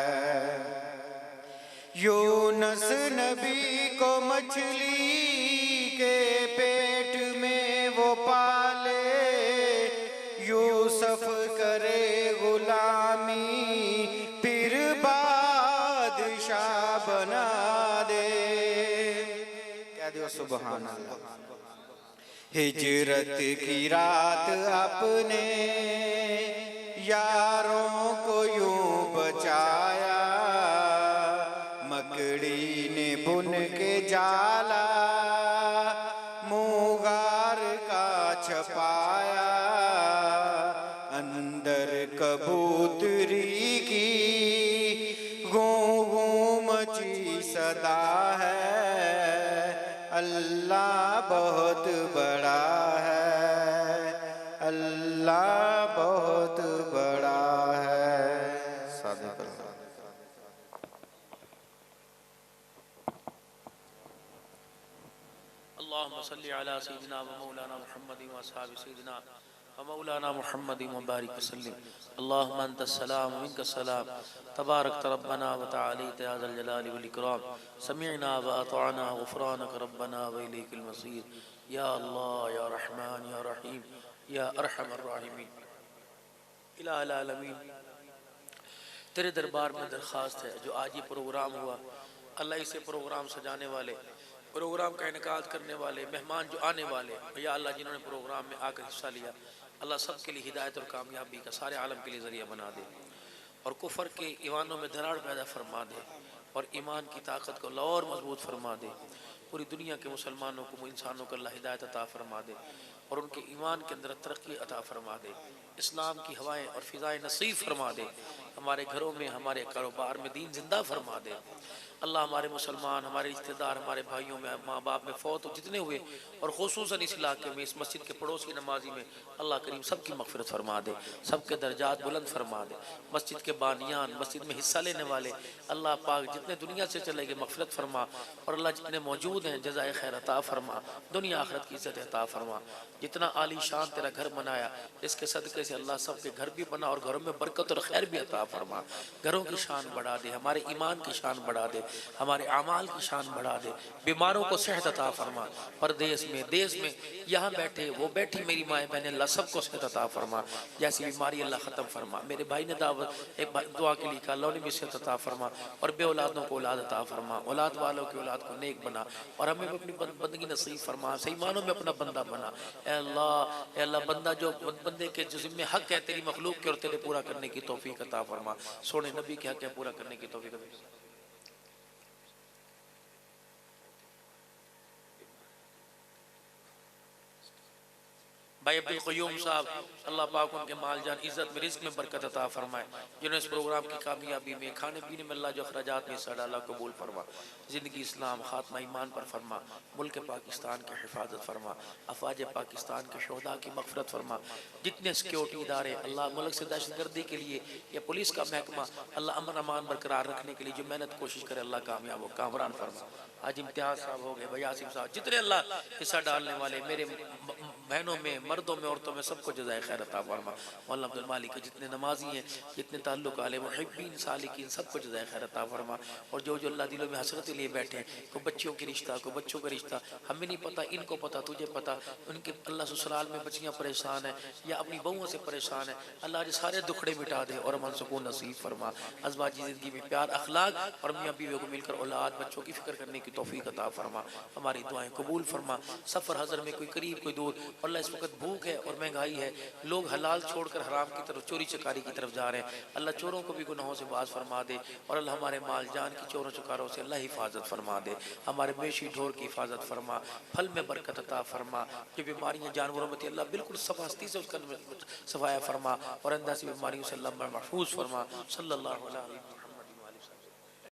Speaker 2: यूनुस नबी को मछली के पेट में वो पाले, यूसुफ करे गुलामी फिर बादशाह बना दे। कह दो सुभान अल्लाह। हिजरत की रात अपने यारों को यूं बचाया, मकड़ी ने बुन के जाला मुगार का छपाया, अंदर कबूतरी की गूं गूं मची सदा है, अल्लाह बहुत बड़ा है, अल्लाह बहुत बड़ा है। सादिक अल्लाह।
Speaker 1: अल्लाहुम्मा सल्ली अला सय्यिदिना व मौलाना मुहम्मदिन व असहाबि सय्यिदिना व मौलाना मुहम्मदिन व बारिक वसल्लिम। अल्लाहुम्मा अंतस सलाम व मिनकस सलाम, तबारकत रब्बना व तआलैत या ज़ल जलालि वल इकराम, समिअना व अतअना गुफ़रानक रब्बना व इलैकल मसीर। या अल्लाह या रहमान या रहीम या अरहमर राहिमीन। इलाहुल आलमीन, तेरे दरबार में दरख्वास्त है, जो आज ये प्रोग्राम हुआ, अल्लाह इसे प्रोग्राम सजाने वाले, प्रोग्राम का इनकाद करने वाले, मेहमान जो आने वाले, या अल्लाह जिन्होंने प्रोग्राम में आकर हिस्सा लिया, अल्लाह सब के लिए हिदायत और कामयाबी का सारे आलम के लिए ज़रिया बना दे, और कुफर के ईमानों में दरार पैदा फरमा दे, और ईमान की ताकत को और मजबूत फरमा दे। पूरी दुनिया के मुसलमानों को, इंसानों को अल्लाह हिदायत अता फरमा दे, और उनके ईमान के अंदर तरक्की अता फरमा दे, इस्लाम की हवाएं और फ़िज़ाएं नसीब फरमा दे, हमारे घरों में, हमारे कारोबार में दीन जिंदा फरमा दे। अल्लाह हमारे मुसलमान, हमारे रिश्तेदार, हमारे भाइयों में, माँ बाप में फ़ौत जितने हुए और खुसूसन इस इलाके में, इस मस्जिद के पड़ोसी नमाजी में, अल्लाह करीम सबकी मग़फ़िरत फरमा दे, सबके दर्जात बुलंद फरमा दे। मस्जिद के बानियान, मस्जिद में हिस्सा लेने वाले, अल्लाह पाक जितने दुनिया से चले गए मग़फ़िरत फरमा, और अल्लाह जितने मौजूद हैं जज़ाए खैर अता फरमा, दुनिया आखिरत की इज़्ज़त अता फरमा। जितना आली शान तेरा घर बनाया, इसके सदक़े से अल्लाह सबके घर भी बना और घरों में बरकत और खैर भी अता फरमा। घरों की शान बढ़ा दे, हमारे ईमान की शान बढ़ा दे, हमारे आमाल की शान बढ़ा दे, बीमारों को सेहत अता फरमा। परदेश में, देश में, यहाँ बैठे वो बैठी मेरी माएँ बहनें, अल्लाह सबको सेहत अता फरमा, जैसी बीमारी अल्लाह ख़त्म फरमा। मेरे भाई ने दावत एक दुआ के लिए कहा, अल्लाह ने भी सेहत अता फरमा और बे औलादों को औलाद अता फरमा, औलाद वालों की औलाद को नेक बना और हमें भी अपनी बंदगी नसीब फरमा, सही मानों में अपना बंदा बना। ए अल्लाह बंदा जो बंदे के जो जिम्मे हक है तेरी मखलूक के और तेरे पूरा करने की तौफीक अता फरमा। सोने नबी के हक है पूरा करने की तौफीक अता फरमा। भाई अब्दुल क़य्यूम साहब, अल्लाह पाक उनके माल जान इज़्ज़त में रिज़्क़ में बरकत अता फरमाए, जिन्होंने इस प्रोग्राम की कामयाबी में, खाने पीने में अल्लाह जो अखराजात में हिस्सा डाला कबूल फरमा, ज़िंदगी इस्लाम खात्मा ईमान पर फरमा, मुल्क पाकिस्तान की हिफाजत फरमा, अफवाज पाकिस्तान के शोहदा की मग़फ़िरत फरमा। जितने सिक्योरिटी इदारे अल्लाह मुल्क से दहशतगर्दी के लिए या पुलिस का महकमा अल्लाह अमन अमान बरकरार रखने के लिए जो मेहनत कोशिश करे, अल्लाह कामयाब हो, कामरान फरमा। आज इम्तियाज़ साहब हो गए, भाई आसिम साहब, जितने अल्लाह हिस्सा डालने वाले मेरे बहनों में, मर्दों में, औरतों में, सबको जज़ाए खैर अता फरमा। मौलाना अब्दुल मालिक के जितने नमाजी हैं, जितने ताल्लुक़ वाले मुहिब्बीन सालिकीन, सबको जज़ाए खैर अता फरमा। और जो जो अल्लाह दिलों में हसरत लिए बैठे हैं, को बच्चियों के रिश्ता, को बच्चों का रिश्ता, हमें नहीं पता, इनको पता, तुझे पता, उनके अल्लाह ससुराल में बच्चियाँ परेशान हैं या अपनी बहुओं से परेशान हैं, अल्लाह आज सारे दुखड़े मिटा दे और अमन सुकून नसीब फरमा। अज़वाजी ज़िंदगी में प्यार, अखलाक और मियाँ बीवी को मिलकर औलाद बच्चों की फ़िक्र करने की तौफीक अता फरमा। हमारी दुआएं कबूल फरमा। सफ़र हज़र में कोई करीब कोई दूर, अल्लाह इस वक्त भूख है और महंगाई है, लोग हलाल छोड़कर हराम की तरफ, चोरी चकारी की तरफ जा रहे हैं, अल्लाह चोरों को भी गुनाहों से बाज फरमा दे और अल्लाह हमारे माल जान की चोरों चकारों से अल्लाह हिफाजत फरमा दे। हमारे मेशी ढोर की हिफाजत फरमा, फल में बरकत अता फरमा, जो बीमारियाँ जानवरों में थी अल्लाह बिल्कुल सफास्ती से उसका सफाया फरमा और अंदर से बीमारियों से अल्लाह महफूज फरमा। सल्लल्लाहु अलैहि वसल्लम।